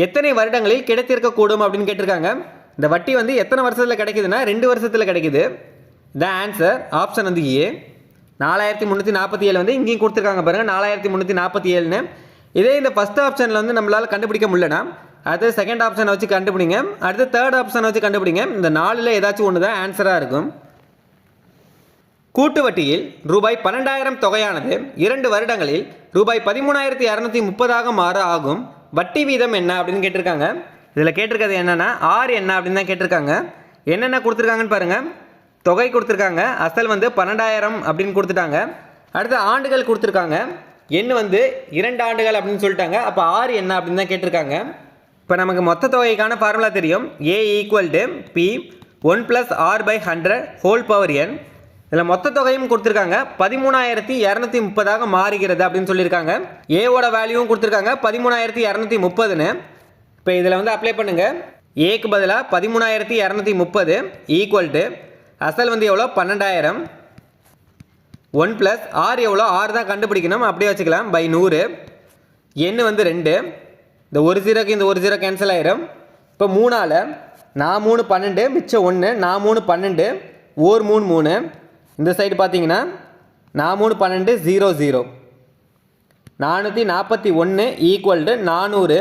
எத்தனை வருடங்களில் கிடைத்திருக்கக்கூடும் அப்படின்னு கேட்டிருக்காங்க. இந்த வட்டி வந்து எத்தனை வருஷத்தில் கிடைக்குதுன்னா 2 வருஷத்தில் கிடைக்குது. த ஆன்சர் ஆப்ஷன் வந்து ஏ. 4,347 வந்து இங்கேயும் கொடுத்துருக்காங்க பாருங்கள், 4,347ன்னு. இதே இந்த ஃபஸ்ட் ஆப்ஷனில் வந்து நம்மளால் கண்டுபிடிக்க முடியலனா அது செகண்ட் ஆப்ஷனை வச்சு கண்டுபிடிங்க. அடுத்து தேர்ட் ஆப்ஷனை வச்சு கண்டுபிடிங்க. இந்த 4ல் ஏதாச்சும் ஒன்று தான் ஆன்சராக இருக்கும். கூட்டு வட்டியில் ரூபாய் 12,000 தொகையானது 2 வருடங்களில் ரூபாய் 13,230 மாற ஆகும் வட்டி வீதம் என்ன அப்படின்னு கேட்டிருக்காங்க. இதில் கேட்டிருக்கிறது என்னென்னா ஆர் என்ன அப்படின்னு தான் கேட்டிருக்காங்க. என்னென்ன கொடுத்துருக்காங்கன்னு பாருங்கள். தொகை கொடுத்துருக்காங்க, அசல் வந்து 12,000 அப்படின்னு கொடுத்துட்டாங்க. அடுத்து ஆண்டுகள் கொடுத்துருக்காங்க, எண் வந்து 2 ஆண்டுகள் அப்படின்னு சொல்லிட்டாங்க. அப்போ ஆர் என்ன அப்படின்னு தான் கேட்டிருக்காங்க. இப்போ நமக்கு மொத்த தொகைக்கான ஃபார்முலா தெரியும். A = P 1 + R/100 whole power n. இதில் மொத்த தொகையும் கொடுத்துருக்காங்க 13,230 மாறுகிறது அப்படின்னு சொல்லியிருக்காங்க. ஏவோட வேல்யூவும் கொடுத்துருக்காங்க 13,230ன்னு. இப்போ இதில் வந்து அப்ளை பண்ணுங்கள். ஏக்கு பதிலாக 13,230 ஈக்குவல் டு அசல் வந்து எவ்வளோ 12,000 1 ப்ளஸ் ஆர் எவ்வளோ ஆர் தான் கண்டுபிடிக்கணும், அப்படியே வச்சுக்கலாம் பை 100. எண் வந்து 2, இந்த ஒரு ஜீரோக்கு இந்த ஒரு ஜீரோ கேன்சல் ஆயிரும். இப்போ 3ஆல் நான் 3 12 மிச்சம் 1, நான் 3 12 ஓர் 3 3. இந்த சைடு பார்த்தீங்கன்னா நான் 3 12 0 0 441 equal to 400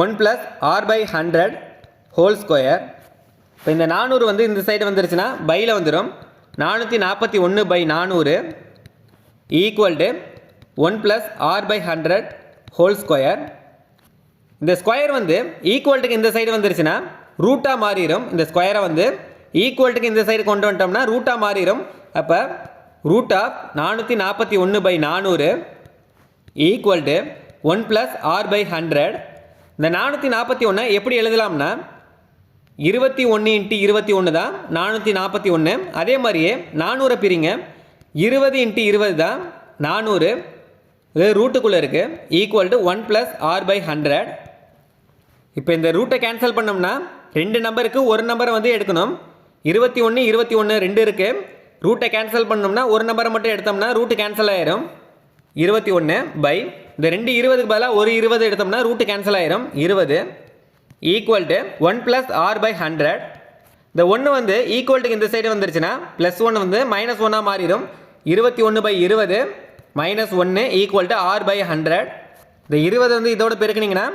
1 plus r by 100 whole square. இப்போ இந்த 400 வந்து இந்த சைடு வந்துருச்சுன்னா பையில் வந்துடும். 441 by 400 equal to 1 plus r by 100 whole square. இந்த ஸ்கொயர் வந்து ஈக்குவல்ட்டுக்கு இந்த சைடு வந்துருச்சுன்னா ரூட்டாக மாறிடும். இந்த ஸ்கொயரை வந்து ஈக்குவல்ட்டுக்கு இந்த சைடு கொண்டு வந்துட்டோம்னா ரூட்டாக மாறிடும். அப்போ root of 441 by 400 equal to 1 plus r by 100. இந்த 441 எப்படி எழுதலாம்னா 21 × 21 தான் 441. அதே மாதிரியே 400 பிரிங்க 20 × 20 தான் 400. இது ரூட்டுக்குள்ளே இருக்குது equal to 1 plus r by 100. இப்போ இந்த ரூட்டை கேன்சல் பண்ணோம்னா 2 நம்பருக்கு ஒரு நம்பரை வந்து எடுக்கணும். 21 21 2 இருக்குது. ரூட்டை கேன்சல் பண்ணோம்னா ஒரு நம்பரை மட்டும் எடுத்தோம்னா ரூட்டு கேன்சல் ஆயிரும். 21 பை இந்த 2 20க்கு பதிலாக ஒரு 20 எடுத்தோம்னா ரூட்டு கேன்சல் ஆயிரும் 20 equal to 1 plus r by 100. இந்த 1 வந்து ஈக்குவல்ட்டுக்கு இந்த சைடு வந்துருச்சுன்னா ப்ளஸ் 1 வந்து மைனஸ் 1ஆக மாறிடும். 21 by 20 minus 1 equal to r by 100. இந்த 20 வந்து இதோட பெருக்குனிங்கன்னா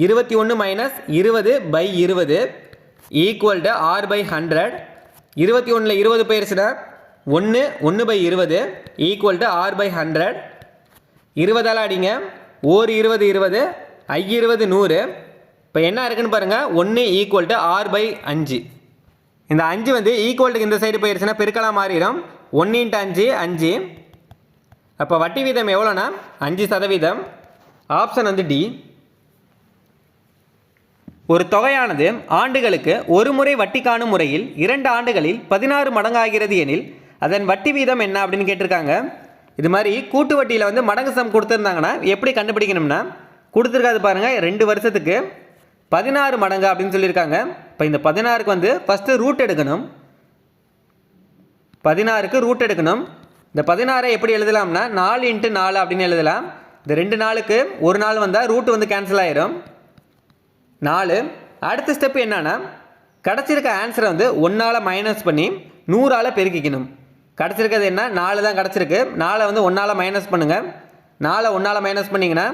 21 minus 20 by 20 equal to r by 100. 21ல் 20 போயிருச்சுன்னா 1 by 20 equal to r by 100. 20ஆல் அடிங்க ஓர் 20 20 20 100. இப்போ என்ன இருக்குன்னு பாருங்கள் 1 ஈக்குவல் டு ஆர் பை 5. இந்த 5 வந்து ஈக்குவல்ட்டுக்கு இந்த சைடு போயிருச்சுன்னா பெருக்கலாம் மாறிடும். 1 × 5 5. அப்போ வட்டி வீதம் எவ்வளோனா 5%. ஆப்ஷன் வந்து டி. ஒரு தொகையானது ஆண்டுகளுக்கு ஒரு முறை வட்டி காணும் முறையில் 2 ஆண்டுகளில் 16 மடங்காகிறது எனில் அதன் வட்டி வீதம் என்ன அப்படின்னு கேட்டிருக்காங்க. இது மாதிரி கூட்டு வட்டியில் வந்து மடங்கு சம் கொடுத்துருந்தாங்கன்னா எப்படி கண்டுபிடிக்கணும்னா கொடுத்துருக்காது பாருங்கள் 2 வருஷத்துக்கு 16 மடங்கு அப்படின்னு சொல்லியிருக்காங்க. இப்போ இந்த 16க்கு வந்து ஃபஸ்ட்டு ரூட் எடுக்கணும். 16க்கு ரூட் எடுக்கணும். இந்த 16 எப்படி எழுதலாம்னா 4 × 4 அப்படின்னு எழுதலாம். இந்த 2 நாளுக்கு ஒரு நாள் வந்தால் ரூட் வந்து கேன்சல் ஆயிரும் 4. அடுத்த ஸ்டெப் என்னன்னா கிடச்சிருக்க ஆன்சரை வந்து 1ஆல் மைனஸ் பண்ணி 100ஆல் பெருக்கிக்கணும். கிடச்சிருக்கிறது என்ன 4 தான் கிடச்சிருக்கு. 4 வந்து 1ஆல் மைனஸ் பண்ணுங்கள். 4 1ஆல் மைனஸ் பண்ணிங்கன்னா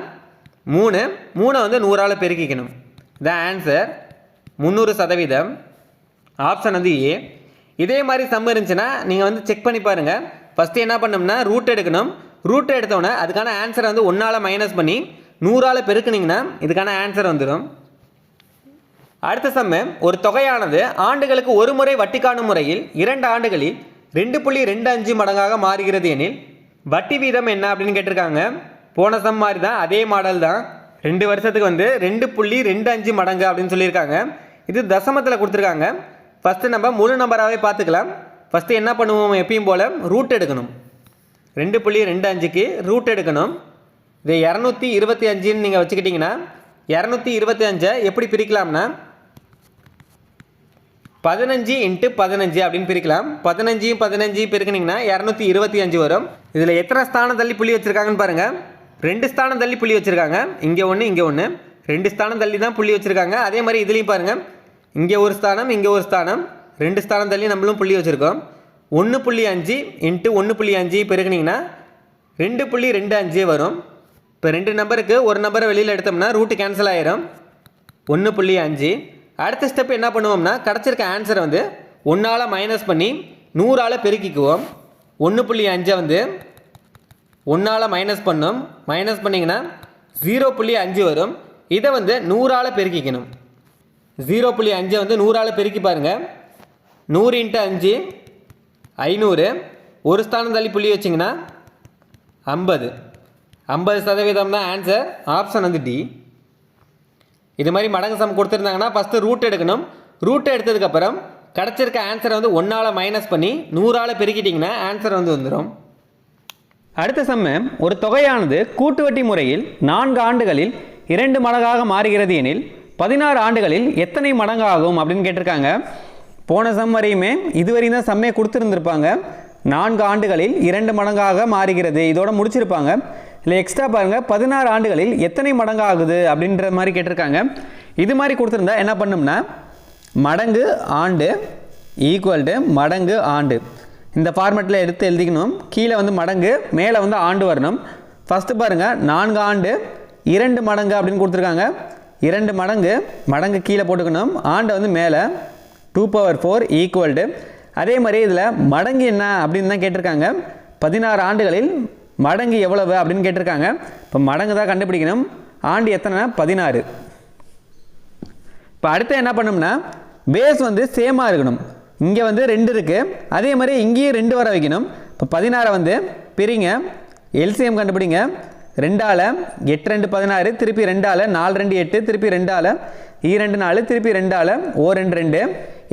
3 வந்து 100ஆல் பெருக்கிக்கணும். இதான் ஆன்சர் 300%. ஆப்ஷன் வந்து ஏ. இதே மாதிரி சம் இருந்துச்சுன்னா நீங்கள் வந்து செக் பண்ணி பாருங்கள். ஃபஸ்ட்டு என்ன பண்ணோம்னா ரூட் எடுக்கணும். ரூட் எடுத்தோன்னே அதுக்கான ஆன்சரை வந்து 1ஆல் மைனஸ் பண்ணி 100ஆல் பெருக்குனிங்கன்னா இதுக்கான ஆன்சர் வந்துடும். அடுத்த சம்மு ஒரு தொகையானது ஆண்டுகளுக்கு ஒரு முறை வட்டி காணும் முறையில் 2 ஆண்டுகளில் 2.25 மடங்காக மாறுகிறது எனில் வட்டி வீதம் என்ன அப்படின்னு கேட்டிருக்காங்க. போன சம் மாதிரி தான், அதே மாடல் தான். 2 வருஷத்துக்கு வந்து 2.25 மடங்கு அப்படின்னு சொல்லியிருக்காங்க. இது தசமத்தில் கொடுத்துருக்காங்க. ஃபஸ்ட்டு நம்ம முழு நம்பராகவே பார்த்துக்கலாம். ஃபஸ்ட்டு என்ன பண்ணுவோம் எப்பயும் போல் ரூட் எடுக்கணும். 2.25க்கு ரூட் எடுக்கணும். இது 225ன்னு நீங்கள் வச்சுக்கிட்டிங்கன்னா 225 எப்படி பிரிக்கலாம்னா 15 × 15 அப்படின்னு பிரிக்கலாம். 15 பெருக்குனிங்கன்னா 225 வரும். இதில் எத்தனை ஸ்தானம் தள்ளி புள்ளி வச்சுருக்காங்கன்னு பாருங்கள். 2 ஸ்தானம் தள்ளி புள்ளி வச்சுருக்காங்க. இங்கே 1 இங்கே 1 2 ஸ்தானம் தள்ளி தான் புள்ளி வச்சுருக்காங்க. அதே மாதிரி இதுலேயும் பாருங்கள் இங்கே ஒரு ஸ்தானம் இங்கே ஒரு ஸ்தானம் 2 ஸ்தானம் தள்ளி நம்மளும் புள்ளி வச்சுருக்கோம். 1.5 × 1.5 பெருக்குனிங்கன்னா 2.25 வரும். இப்போ 2 நம்பருக்கு ஒரு நம்பரை வெளியில் எடுத்தோம்னா ரூட்டு கேன்சல் ஆயிரும் 1.5. அடுத்த ஸ்டெப் என்ன பண்ணுவோம்னா கிடச்சிருக்க ஆன்சரை வந்து 1ஆல் மைனஸ் பண்ணி 100ஆல் பெருக்கிக்குவோம். 1.5 வந்து 1ஆல் மைனஸ் பண்ணோம். மைனஸ் பண்ணிங்கன்னா 0.5 வரும். இதை வந்து 100ஆல் பெருக்கிக்கணும். 0.5 வந்து 100ஆல் பெருக்கி பாருங்கள். 100 × 5 500. ஒரு ஸ்தானம் தள்ளி புள்ளி வச்சிங்கன்னா 50% தான் ஆன்சர். ஆப்ஷன் வந்து டி. இது மாதிரி மடங்கு சம் கொடுத்துருந்தாங்கன்னா ஃபஸ்ட்டு ரூட் எடுக்கணும். ரூட் எடுத்ததுக்கப்புறம் கிடச்சிருக்க ஆன்சரை வந்து 1ஆல் மைனஸ் பண்ணி 100ஆல் பெருக்கிட்டிங்கன்னா ஆன்சர் வந்து வந்துடும். அடுத்த சம்மு, ஒரு தொகையானது கூட்டு வட்டி முறையில் 4 ஆண்டுகளில் 2 மடங்காக மாறுகிறது எனில் 16 ஆண்டுகளில் எத்தனை மடங்கு ஆகும் அப்படின்னு கேட்டிருக்காங்க. போன சம் வரையுமே இதுவரையும் தான் சம்மே கொடுத்துருந்துருப்பாங்க. 4 ஆண்டுகளில் 2 மடங்காக மாறுகிறது, இதோட முடிச்சிருப்பாங்க. இல்லை எக்ஸ்ட்ரா பாருங்கள் 16 ஆண்டுகளில் எத்தனை மடங்கு ஆகுது அப்படின்ற மாதிரி கேட்டிருக்காங்க. இது மாதிரி கொடுத்துருந்தா என்ன பண்ணும்னா மடங்கு ஆண்டு ஈக்குவல் டு மடங்கு ஆண்டு இந்த ஃபார்மேட்டில் எடுத்து எழுதிக்கணும். கீழே வந்து மடங்கு, மேலே வந்து ஆண்டு வரணும். ஃபஸ்ட்டு பாருங்கள் 4 ஆண்டு 2 மடங்கு அப்படின்னு கொடுத்துருக்காங்க. 2 மடங்கு, மடங்கு கீழே போட்டுக்கணும், ஆண்டை வந்து மேலே 2/4 ஈக்குவல் டு, அதே மாதிரி இதில் மடங்கு என்ன அப்படின்னு தான் கேட்டிருக்காங்க. 16 ஆண்டுகளில் மடங்கு எவ்வளவு அப்படின்னு கேட்டிருக்காங்க. இப்போ மடங்கு தான் கண்டுபிடிக்கணும். ஆண்டு எத்தனை? 16. இப்போ அடுத்து என்ன பண்ணோம்னா பேஸ் வந்து சேமாக இருக்கணும். இங்கே வந்து 2 இருக்குது, அதே மாதிரி இங்கேயும் 2 வர வைக்கணும். இப்போ 16 வந்து பிரிங்க, எல்சிஎம் கண்டுபிடிங்க. 2ஆல் 8 2 16, திருப்பி 2ஆல் 4 2 8, திருப்பி 2ஆல் 2 4, திருப்பி 2ஆல் 1 2 2.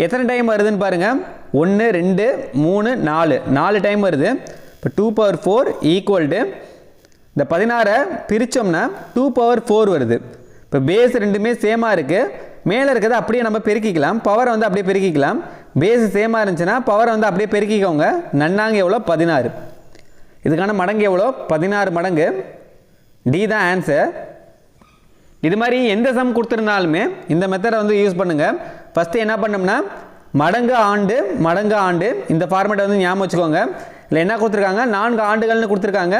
எத்தனை டைம் வருதுன்னு பாருங்கள். 1 2 3 4 4 டைம் வருது. இப்போ 2/4 ஈக்குவல் டு இந்த 16 பிரித்தோம்னா 2/4 வருது. இப்போ பேஸ் ரெண்டுமே சேமாக இருக்குது. மேலே இருக்கிறத அப்படியே நம்ம பெருக்கிக்கலாம், பவரை வந்து அப்படியே பெருக்கிக்கலாம். பேஸ் சேமாக இருந்துச்சுன்னா பவரை வந்து அப்படியே பெருக்கிக்கோங்க. நன்னாங்க எவ்வளோ? 16. இதுக்கான மடங்கு எவ்வளோ? 16 மடங்கு. டி தான் ஆன்சர். இது மாதிரி எந்த சம் கொடுத்துருந்தாலுமே இந்த மெத்தடை வந்து யூஸ் பண்ணுங்கள். ஃபஸ்ட்டு என்ன பண்ணோம்னா மடங்கு ஆண்டு இந்த ஃபார்மேட்டை வந்து ஞாபகம் வச்சுக்கோங்க. இல்லை என்ன கொடுத்துருக்காங்க? 4 ஆண்டுகள்னு கொடுத்துருக்காங்க.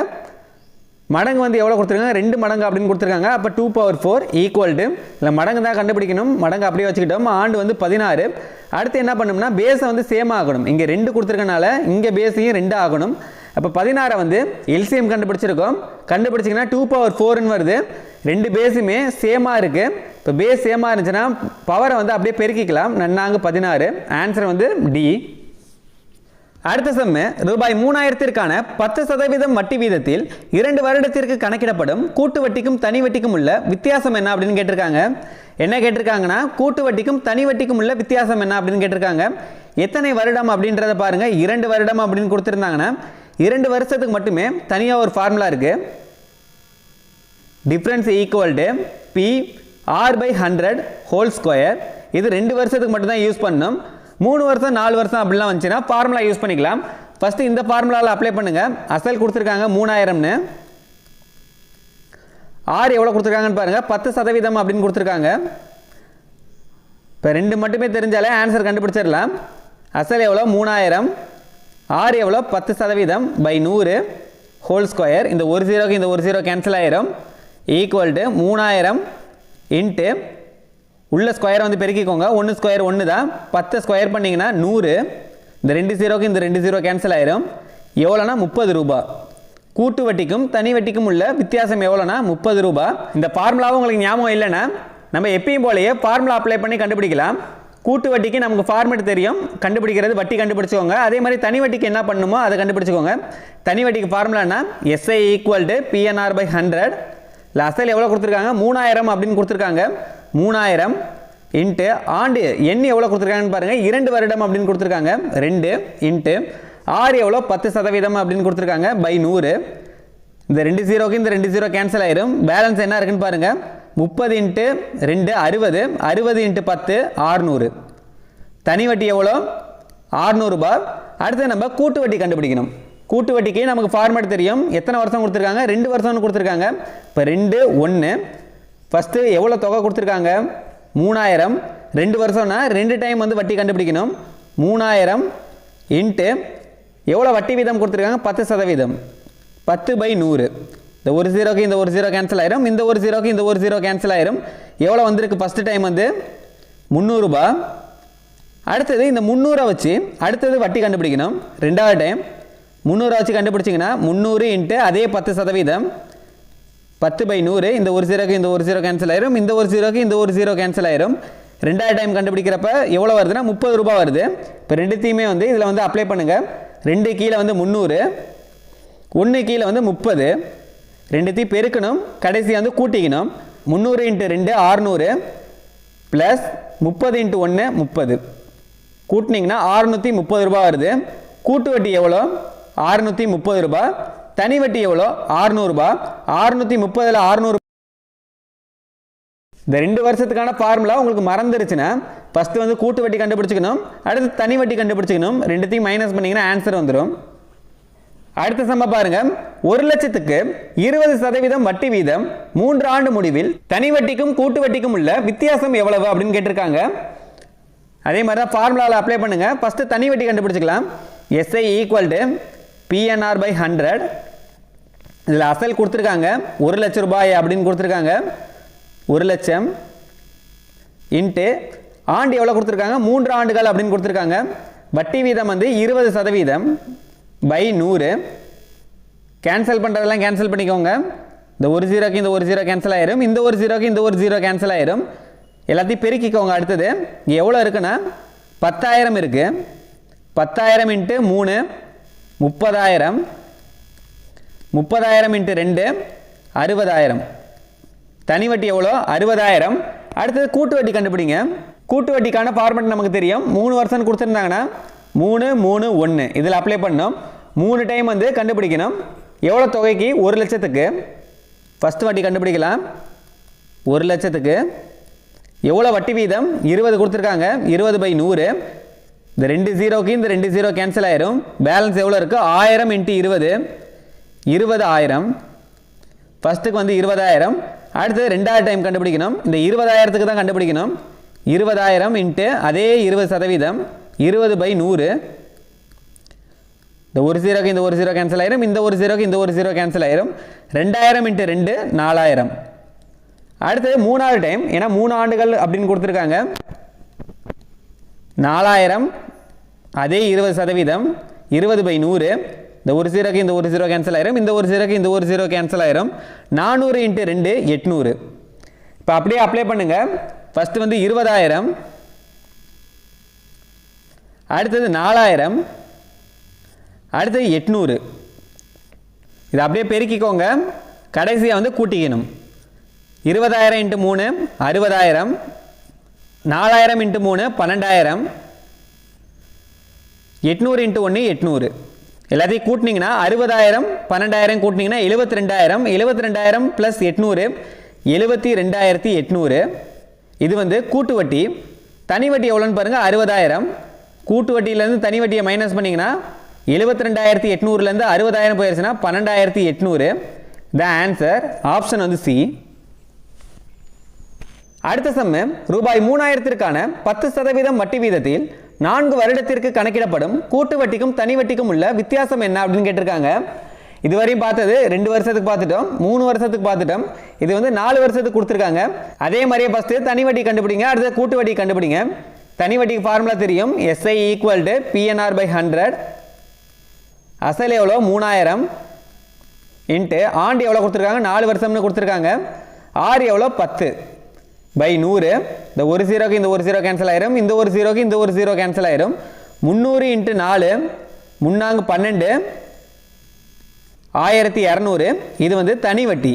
மடங்கு வந்து எவ்வளோ கொடுத்துருக்காங்க? 2 மடங்கு அப்படின்னு கொடுத்துருக்காங்க. அப்போ 2/4 ஈக்குவல் டு, இல்லை மடங்கு தான் கண்டுபிடிக்கணும், மடங்கு அப்படியே வச்சுக்கிட்டோம். ஆண்டு வந்து 16. அடுத்து என்ன பண்ணோம்னா பேஸை வந்து சேம் ஆகணும். இங்கே 2 கொடுத்துருக்கனால இங்கே பேஸையும் 2 ஆகணும். அப்போ 16 வந்து எல்சிஎம் கண்டுபிடிச்சிருக்கோம். கண்டுபிடிச்சிங்கன்னா 2/4ன்னு வருது. 2 பேஸுமே சேமாக இருக்குது. இப்போ பேஸ் சேமாக இருந்துச்சுன்னா பவரை வந்து அப்படியே பெருக்கிக்கலாம். நன்னாங்க 16. ஆன்சர் வந்து டி. அடுத்த சம்மு, ரூபாய் 3000க்கான 10% வட்டி வீதத்தில் 2 வருடத்திற்கு கணக்கிடப்படும் கூட்டு வட்டிக்கும் தனி வட்டிக்கும் உள்ள வித்தியாசம் என்ன அப்படின்னு கேட்டிருக்காங்க. என்ன கேட்டிருக்காங்கன்னா கூட்டு வட்டிக்கும் தனி வட்டிக்கும் உள்ள வித்தியாசம் என்ன அப்படின்னு கேட்டிருக்காங்க. எத்தனை வருடம் அப்படின்றத பாருங்கள். 2 வருடம் அப்படின்னு கொடுத்துருந்தாங்கன்னா 2 வருஷத்துக்கு மட்டுமே தனியாக ஒரு ஃபார்முலா இருக்குது. Difference equal to P r/100 whole square. இது 2 வருஷத்துக்கு மட்டும்தான் யூஸ் பண்ணணும். 3 வருஷம் 4 வருஷம் அப்படிலாம் வந்துச்சுன்னா ஃபார்முலா யூஸ் பண்ணிக்கலாம். ஃபஸ்ட்டு இந்த ஃபார்முலாவில் அப்ளை பண்ணுங்கள். அசல் கொடுத்துருக்காங்க 3000ன்னு. ஆர் எவ்வளோ கொடுத்துருக்காங்கன்னு பாருங்கள். 10% அப்படின்னு கொடுத்துருக்காங்க. இப்போ 2 மட்டுமே தெரிஞ்சாலே ஆன்சர் கண்டுபிடிச்சிடலாம். அசல் எவ்வளோ? 3000. ஆர் எவ்வளோ? 10%/100 ஹோல் ஸ்கொயர். இந்த ஒரு ஜீரோக்கு இந்த ஒரு ஜீரோ கேன்சல் ஆயிரும். ஈக்குவல் டு 3000 இன்ட்டு உள்ள ஸ்கொயரை வந்து பெருக்கிக்கோங்க. 1 ஸ்கொயர் 1 தான். 10 ஸ்கொயர் பண்ணிங்கன்னா 100. இந்த 2 ஜீரோக்கு இந்த 2 ஜீரோ கேன்சல் ஆயிரும். எவ்வளோனா 30 ரூபா. கூட்டு வட்டிக்கும் தனி வட்டிக்கும் உள்ள வித்தியாசம் எவ்வளோனா 30 ரூபா. இந்த ஃபார்முலாவும் உங்களுக்கு ஞாபகம் இல்லைன்னா நம்ம எப்பயும் போலயே ஃபார்முலா அப்ளை பண்ணி கண்டுபிடிக்கலாம். கூட்டு வட்டிக்கு நமக்கு ஃபார்மேட் தெரியும், கண்டுபிடிக்கிறது வட்டி கண்டுபிடிச்சிக்கோங்க. அதே மாதிரி தனி வட்டிக்கு என்ன பண்ணணுமோ அதை கண்டுபிடிச்சிக்கோங்க. தனி வட்டிக்கு ஃபார்முலானா SI ஈக்குவல் டு PNR/100. இல்லை அசல் எவ்வளோ கொடுத்துருக்காங்க? 3000 அப்படின்னு கொடுத்துருக்காங்க. 3000 இன்ட்டு ஆண்டு எண் எவ்வளோ கொடுத்துருக்காங்கன்னு பாருங்கள். 2 வருடம் அப்படின்னு கொடுத்துருக்காங்க. 2 இன்ட்டு ஆர் எவ்வளோ? 10% அப்படின்னு கொடுத்துருக்காங்க. /100. இந்த 2 ஜீரோக்கு இந்த 2 ஜீரோ கேன்சல் ஆயிரும். பேலன்ஸ் என்ன இருக்குன்னு பாருங்கள். 30 இன்ட்டு 2 60. 60 இன்ட்டு 10 600. தனி வட்டி எவ்வளோ? 600 ரூபா. அடுத்து நம்ம கூட்டு வட்டி கண்டுபிடிக்கணும். கூட்டு வட்டிக்கு நமக்கு ஃபார்மேட் தெரியும். எத்தனை வருஷம் கொடுத்துருக்காங்க? 2 வருஷம்னு கொடுத்துருக்காங்க. இப்போ 2 1. ஃபஸ்ட்டு எவ்வளோ தொகை கொடுத்துருக்காங்க? 3000. 2 வருஷம்னா 2 டைம் வந்து வட்டி கண்டுபிடிக்கணும். 3000 இன்ட்டு எவ்வளோ வட்டி வீதம் கொடுத்துருக்காங்க? 10%. 10/100. இந்த ஒரு ஜீரோக்கு இந்த ஒரு ஜீரோ கேன்சல் ஆயிரும். இந்த ஒரு ஜீரோக்கு இந்த ஒரு ஜீரோ கேன்சல் ஆயிரும். எவ்வளோ வந்திருக்கு? ஃபஸ்ட்டு டைம் வந்து 300 ரூபா. அடுத்தது இந்த 300 வச்சு அடுத்தது வட்டி கண்டுபிடிக்கணும். 2வது டைம் 300 வச்சு கண்டுபிடிச்சிங்கன்னா 300 இன்ட்டு அதே 10%. 10/100. இந்த ஒரு ஜீரோக்கு இந்த ஒரு ஜீரோ கேன்சல் ஆயிரும். இந்த ஒரு ஜீரோக்கு இந்த ஒரு ஜீரோ கேன்சல் ஆயிரும். 2வது டைம் கண்டுபிடிக்கிறப்ப எவ்வளோ வருதுன்னா 30 ரூபா வருது. இப்போ ரெண்டுத்தையுமே வந்து இதில் வந்து அப்ளை பண்ணுங்கள். 2 கீழே வந்து 300, 1 கீழே வந்து 30. ரெண்டுத்தையும் பெருக்கணும், கடைசி வந்து கூட்டிக்கணும். 300 இன்ட்டு 2 600 ப்ளஸ் 30 இன்ட்டு 1 30. கூட்டினீங்கன்னா 630 ரூபாய் வருது. கூட்டு வட்டி எவ்வளோ? 630 ரூபாய். தனி வட்டி எவ்வளோ? 600 ரூபாய். 630ல் 600. இந்த 2 வருஷத்துக்கான ஃபார்முலா உங்களுக்கு மறந்துருச்சுன்னா ஃபஸ்ட்டு வந்து கூட்டு வட்டி கண்டுபிடிச்சிக்கணும், அடுத்து தனி வட்டி கண்டுபிடிச்சிக்கணும். ரெண்டுத்தையும் மைனஸ் பண்ணிங்கன்னா ஆன்சர் வந்துடும். அடுத்த சம்ம பாருங்க. 1 லட்சத்துக்கு 20% வட்டி வீதம் 3 ஆண்டு முடிவில் தனி வட்டிக்கும் கூட்டு வட்டிக்கும் உள்ள வித்தியாசம் எவ்வளவு அப்படின்னு கேட்டிருக்காங்க. அதே மாதிரி தான் ஃபார்முலாவில் அப்ளை பண்ணுங்க. ஃபஸ்ட்டு தனி வட்டி கண்டுபிடிச்சிக்கலாம். SI equal to PNR by 100. இதில் அசல் கொடுத்துருக்காங்க 1 லட்சம் ரூபாய் அப்படின்னு கொடுத்துருக்காங்க. 1 லட்சம் இன்ட்டு ஆண்டு எவ்வளோ கொடுத்துருக்காங்க? 3 ஆண்டுகள் அப்படின்னு கொடுத்துருக்காங்க. வட்டி வீதம் வந்து 20% பை 100. கேன்சல் பண்ணுறதெல்லாம் கேன்சல் பண்ணிக்கோங்க. இந்த 1 0க்கு இந்த 1 0 கேன்சல் ஆயிரும், இந்த 1 0க்கு இந்த 1 0 கேன்சல் ஆயிரும். எல்லாத்தையும் பெருக்கிக்கோங்க. அடுத்தது இங்கே எவ்வளோ இருக்குன்னா 10,000 இருக்குது. 10,000 இன்ட்டு 3 30,000. 30,000 இன்ட்டு 2 60,000. தனி வட்டி எவ்வளோ? 60,000. அடுத்தது கூட்டு வட்டி கண்டுபிடிங்க. கூட்டு வட்டிக்கான ஃபார்மெட் நமக்கு தெரியும். 3 வருஷம் கொடுத்துருந்தாங்கன்னா 3 3 1 இதில் அப்ளை பண்ணோம். 3 டைம் வந்து கண்டுபிடிக்கணும். எவ்வளோ தொகைக்கு? 1 லட்சத்துக்கு ஃபஸ்ட்டு வட்டி கண்டுபிடிக்கலாம். 1 லட்சத்துக்கு எவ்வளோ வட்டி வீதம்? 20 கொடுத்துருக்காங்க. 20 பை 100. இந்த 2 0க்கு இந்த 2 0 கேன்சல் ஆயிரும். பேலன்ஸ் எவ்வளோ இருக்குது? 1000 இன்ட்டு 20 20,000. ஃபஸ்ட்டுக்கு வந்து 20,000. அடுத்தது 2வது டைம் கண்டுபிடிக்கணும். இந்த 20,000க்கு தான் கண்டுபிடிக்கணும். 20,000 இன்ட்டு அதே 20% 20 பை 100. இந்த 1 0க்கு இந்த 1 0 கேன்சல் ஆயிரும், இந்த 1 0க்கு இந்த 1 0 கேன்சல் ஆயிரும். 2000 இன்ட்டு 2 4000. அடுத்தது 3வது டைம், ஏன்னா 3 ஆண்டுகள் அப்படின்னு கொடுத்துருக்காங்க. 4000 அதே 20% 20 பை 100. இந்த 1 0க்கு இந்த 1 0 கேன்சல் ஆயிரும், இந்த 1 0க்கு இந்த 1 0 கேன்சல் ஆயிரும். 400 இன்ட்டு 2 800. இப்போ அப்படியே அப்ளை பண்ணுங்க. ஃபஸ்ட்டு வந்து 20,000, அடுத்தது 4000, அடுத்தது 800. இது அப்படியே பெருக்கிக்கோங்க. கடைசியாக வந்து கூட்டிக்கணும். 20,000 இன்ட்டு 3 60,000. 4000 இன்ட்டு 3 12,000. 800 இன்ட்டு 1 800. எல்லாத்தையும் கூட்டினீங்கன்னா 60,000 12,000 கூட்டினீங்கன்னா 72,000. 72,000 ப்ளஸ் 800 72,800. இது வந்து கூட்டு வட்டி. தனி வட்டி எவ்வளோன்னு பாருங்கள், 60,000. கூட்டு வட்டியிலேருந்து தனி வட்டியை மைனஸ் பண்ணிங்கன்னா 72,800லேருந்து 60,000 போயிடுச்சுன்னா 12,800. த ஆன்சர் ஆப்ஷன் வந்து சி. அடுத்த சம்மு ரூபாய் 3,000க்கான 10% வட்டி வீதத்தில் 4 வருடத்திற்கு கணக்கிடப்படும் கூட்டு வட்டிக்கும் தனி வட்டிக்கும் உள்ள வித்தியாசம் என்ன அப்படின்னு கேட்டிருக்காங்க. இதுவரையும் பார்த்தது 2 வருஷத்துக்கு பார்த்துட்டோம், 3 வருஷத்துக்கு பார்த்துட்டோம். இது வந்து 4 வருஷத்துக்கு கொடுத்துருக்காங்க. அதே மாதிரியே ஃபஸ்ட்டு தனி வட்டி கண்டுபிடிங்க, அடுத்து கூட்டு வட்டி கண்டுபிடிங்க. தனி வட்டிக்கு ஃபார்முலா தெரியும். SI equal to PNR by 100. அசல் எவ்வளோ? 3,000 இன்ட்டு ஆண்டு எவ்வளோ கொடுத்துருக்காங்க? 4 வருஷம்னு கொடுத்துருக்காங்க. ஆறு எவ்வளோ? 10 பை 100. இந்த 1 0க்கு இந்த 1 0 கேன்சல் ஆயிரும், இந்த 1 0க்கு இந்த 1 0 கேன்சல் ஆயிரும். 300 இன்ட்டு 4 முன்னாங்க 12 1200. இது வந்து தனி வட்டி.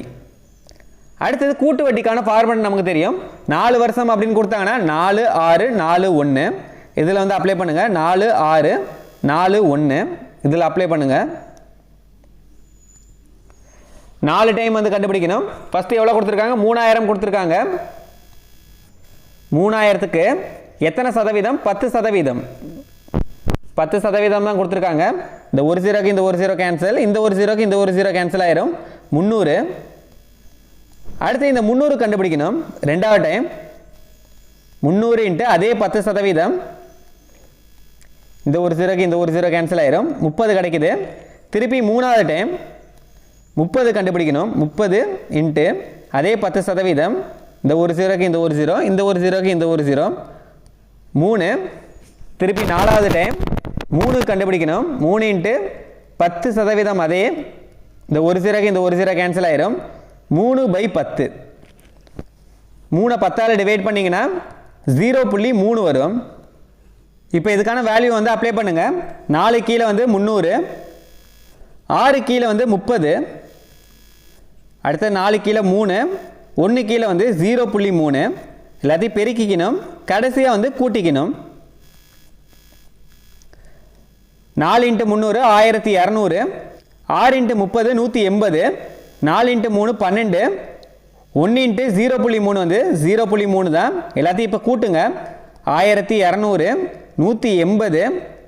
அடுத்தது கூட்டு வட்டிக்கான ஃபார்முலா நமக்கு தெரியும். 4 வருஷம் அப்படின்னு கொடுத்தாங்கன்னா 4 6 4 1. இதில் வந்து அப்ளை பண்ணுங்க. 4 6 4 1 இதில் அப்ளை பண்ணுங்க. 4 டைம் வந்து கண்டுபிடிக்கணும். ஃபஸ்ட்டு எவ்வளோ கொடுத்துருக்காங்க? 3,000 கொடுத்துருக்காங்க. 3,000க்கு எத்தனை சதவீதம்? 10%. 10% தான் கொடுத்துருக்காங்க. இந்த 1 0க்கு இந்த 1 0 கேன்சல், இந்த 1 0க்கு இந்த 1 0 கேன்சல் ஆயிரும். 300. அடுத்து இந்த 300 கண்டுபிடிக்கணும். 2வது டைம் 300 இன்ட்டு அதே 10%. இந்த 1 0க்கு இந்த 1 0 கேன்சல் ஆயிரும். 30 கிடைக்குது. திருப்பி 3வது டைம் 30 கண்டுபிடிக்கணும். 30 இன்ட்டு அதே 10%. இந்த 1 0க்கு இந்த 1 0, இந்த 1 0க்கு இந்த 1 0 3. திருப்பி 4வது டைம் 3 கண்டுபிடிக்கணும். 3 இன்ட்டு 10% அதே, இந்த 1 0க்கு இந்த 1 0 கேன்சல் ஆயிரும். 3 பை 10. 3 10ஆல் டிவைட் பண்ணிங்கன்னா 0.3 வரும். இப்போ இதுக்கான வேல்யூ வந்து அப்ளை பண்ணுங்கள். 4 கீழே வந்து 300, 6 கீழே வந்து 30, அடுத்து 4 கீழே 3, 1 கீழே வந்து 0.3. எல்லாத்தையும் பெருக்கிக்கணும். கடைசியாக வந்து கூட்டிக்கணும். 4 × 300 1200, 6 × 30 180, 4 × 3 12, 1 × 0.3 வந்து 0.3 தான். எல்லாத்தையும் இப்போ கூட்டுங்க. 1200 180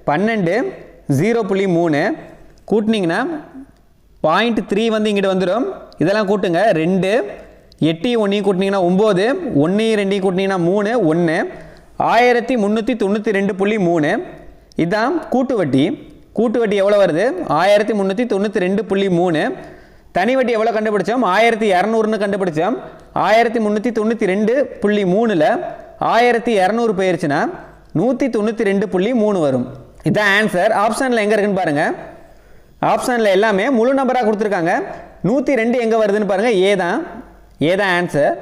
12 0.3 கூட்டினீங்கன்னா 0.3 வந்து இங்கிட்ட வந்துடும். இதெல்லாம் கூட்டுங்க. 2 8 1 கூட்டினீங்கன்னா 9, 1 2 கூட்டினீங்கன்னா 3 1 1392.3. இதுதான் கூட்டு வட்டி. கூட்டு வட்டி எவ்வளோ வருது? 1392.3. தனி வட்டி எவ்வளோ கண்டுபிடிச்சோம்? 1200ன்னு கண்டுபிடிச்சோம். 1392.3ல் 1200 போயிருச்சுன்னா 192.3 வரும். இதுதான் ஆன்சர். ஆப்ஷனில் எங்கே இருக்குன்னு பாருங்கள். ஆப்ஷனில் எல்லாமே முழு நம்பராக கொடுத்துருக்காங்க. 102 எங்கே வருதுன்னு பாருங்கள். ஏ தான் ஆன்சர்.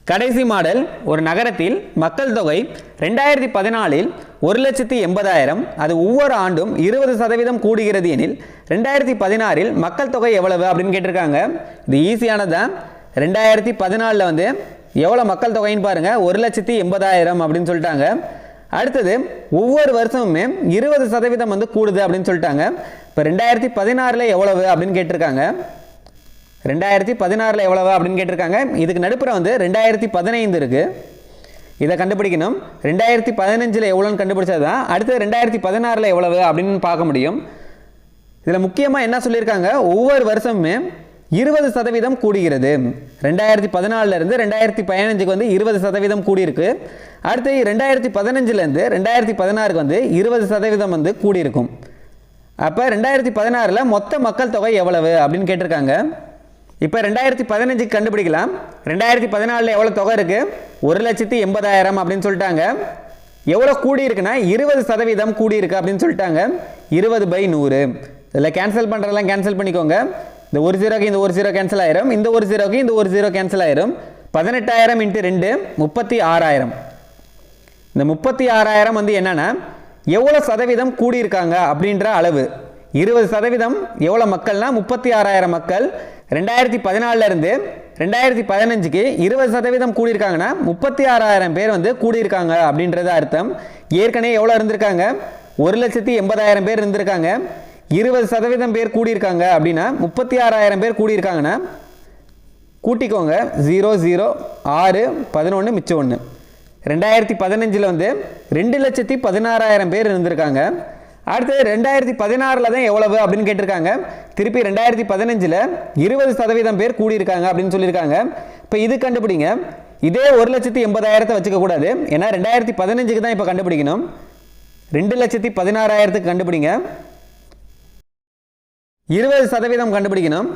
கடைசி மாடல். ஒரு நகரத்தில் மக்கள் தொகை 2014இல் 1,80,000. அது ஒவ்வொரு ஆண்டும் 20% கூடுகிறது எனில் 2016இல் மக்கள் தொகை எவ்வளவு அப்படின்னு கேட்டிருக்காங்க. இது ஈஸியானதான். 2014 வந்து எவ்வளோ மக்கள் தொகைன்னு பாருங்கள். 1,80,000 அப்படின்னு சொல்லிட்டாங்க. அடுத்தது ஒவ்வொரு வருஷமுமே 20% வந்து கூடுது அப்படின்னு சொல்லிட்டாங்க. இப்போ 2016 எவ்வளவு அப்படின்னு கேட்டிருக்காங்க. 2016 எவ்வளவு அப்படின்னு கேட்டிருக்காங்க. இதுக்கு நடுப்புற வந்து 2015 இருக்கு. இதை கண்டுபிடிக்கணும். 2015 எவ்வளோன்னு கண்டுபிடிச்சதான் அடுத்து 2016 எவ்வளவு அப்படின்னு பார்க்க முடியும். இதில் முக்கியமாக என்ன சொல்லியிருக்காங்க? ஒவ்வொரு வருஷமுமே 20% கூடுகிறது. 2014 இருந்து 2015 வந்து 20% கூடியிருக்கு. அடுத்து 2015 2016 வந்து 20% வந்து கூடியிருக்கும். அப்போ 2016 மொத்த மக்கள் தொகை எவ்வளவு அப்படின்னு கேட்டிருக்காங்க. இப்போ 2015 கண்டுபிடிக்கலாம். 2014 எவ்வளோ தொகை இருக்குது? 1,80,000 அப்படின்னு சொல்லிட்டாங்க. எவ்வளோ கூடி இருக்குன்னா 20% கூடி இருக்கு அப்படின்னு சொல்லிட்டாங்க. 20/100. இதில் கேன்சல் பண்ணுறதெல்லாம் கேன்சல் பண்ணிக்கோங்க. இந்த ஒரு ஜீரோக்கு இந்த ஒரு ஜீரோ கேன்சல் ஆயிரும். இந்த ஒரு ஜீரோக்கு இந்த ஒரு ஜீரோ கேன்சல் ஆயிரும். 18,000 × 2 36,000. இந்த 36,000 வந்து என்னன்னா எவ்வளோ சதவீதம் கூடியிருக்காங்க அப்படின்ற அளவு. 20% எவ்வளோ மக்கள்னா 36,000 மக்கள். 2014 இருந்து 2015க்கு 20% கூடியிருக்காங்கன்னா 36,000 பேர் வந்து கூடியிருக்காங்க அப்படின்றது அர்த்தம். ஏற்கனவே எவ்வளோ இருந்திருக்காங்க? 1,80,000 பேர் இருந்திருக்காங்க. 20% பேர் கூடியிருக்காங்க அப்படின்னா 36,000 பேர் கூடியிருக்காங்கன்னா கூட்டிக்கோங்க. 0 0 6 11 மிச்சம் 1. 2015 வந்து 2,16,000 பேர் இருந்திருக்காங்க. அடுத்து 2016 தான் எவ்வளவு அப்படின்னு கேட்டிருக்காங்க. திருப்பி 2015 20% பேர் கூடியிருக்காங்க அப்படின்னு சொல்லியிருக்காங்க. இப்போ இது கண்டுபிடிங்க. இதே 1,80,000 வச்சுக்க கூடாது. ஏன்னா 2015 தான் இப்போ கண்டுபிடிக்கணும். 2,16,000 கண்டுபிடிங்க. 20% கண்டுபிடிக்கணும்.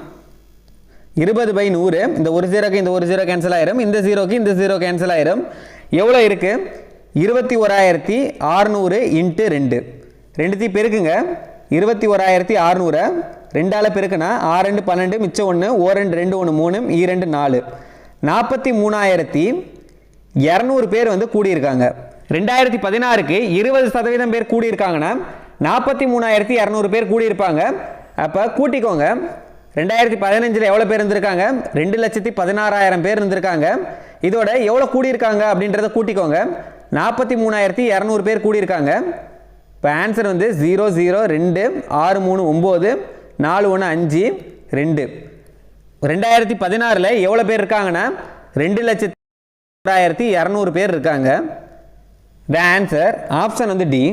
20/100. இந்த ஒரு ஜீரோக்கு இந்த ஒரு ஜீரோ கேன்சல் ஆயிரும். இந்த ஜீரோக்கு இந்த ஜீரோ கேன்சல் ஆயிரும். எவ்வளோ இருக்கு? 21,600 × 2. ரெண்டுத்தையும் பெருக்குங்க. 21,600 2ஆல் பெருக்குனா 6 2 12 மிச்சம் 1 2 2 1 3 2 4 43,200 பேர் வந்து கூடியிருக்காங்க. 2016க்கு 20% பேர் கூடியிருக்காங்கன்னா 43,200 பேர் கூடியிருப்பாங்க. அப்போ கூட்டிக்கோங்க. 2015 எவ்வளோ பேர் இருந்திருக்காங்க? 2,16,000 பேர் இருந்திருக்காங்க. இதோட எவ்வளோ கூடியிருக்காங்க அப்படின்றத கூட்டிக்கோங்க. 43,200 பேர் கூடியிருக்காங்க. இப்போ ஆன்சர் வந்து 0 0 2 6 3 9 4 1 5 2. 2016 எவ்வளோ பேர் இருக்காங்கன்னா 2,16,200 பேர் இருக்காங்க. த ஆன்சர் ஆப்ஷன் வந்து டி.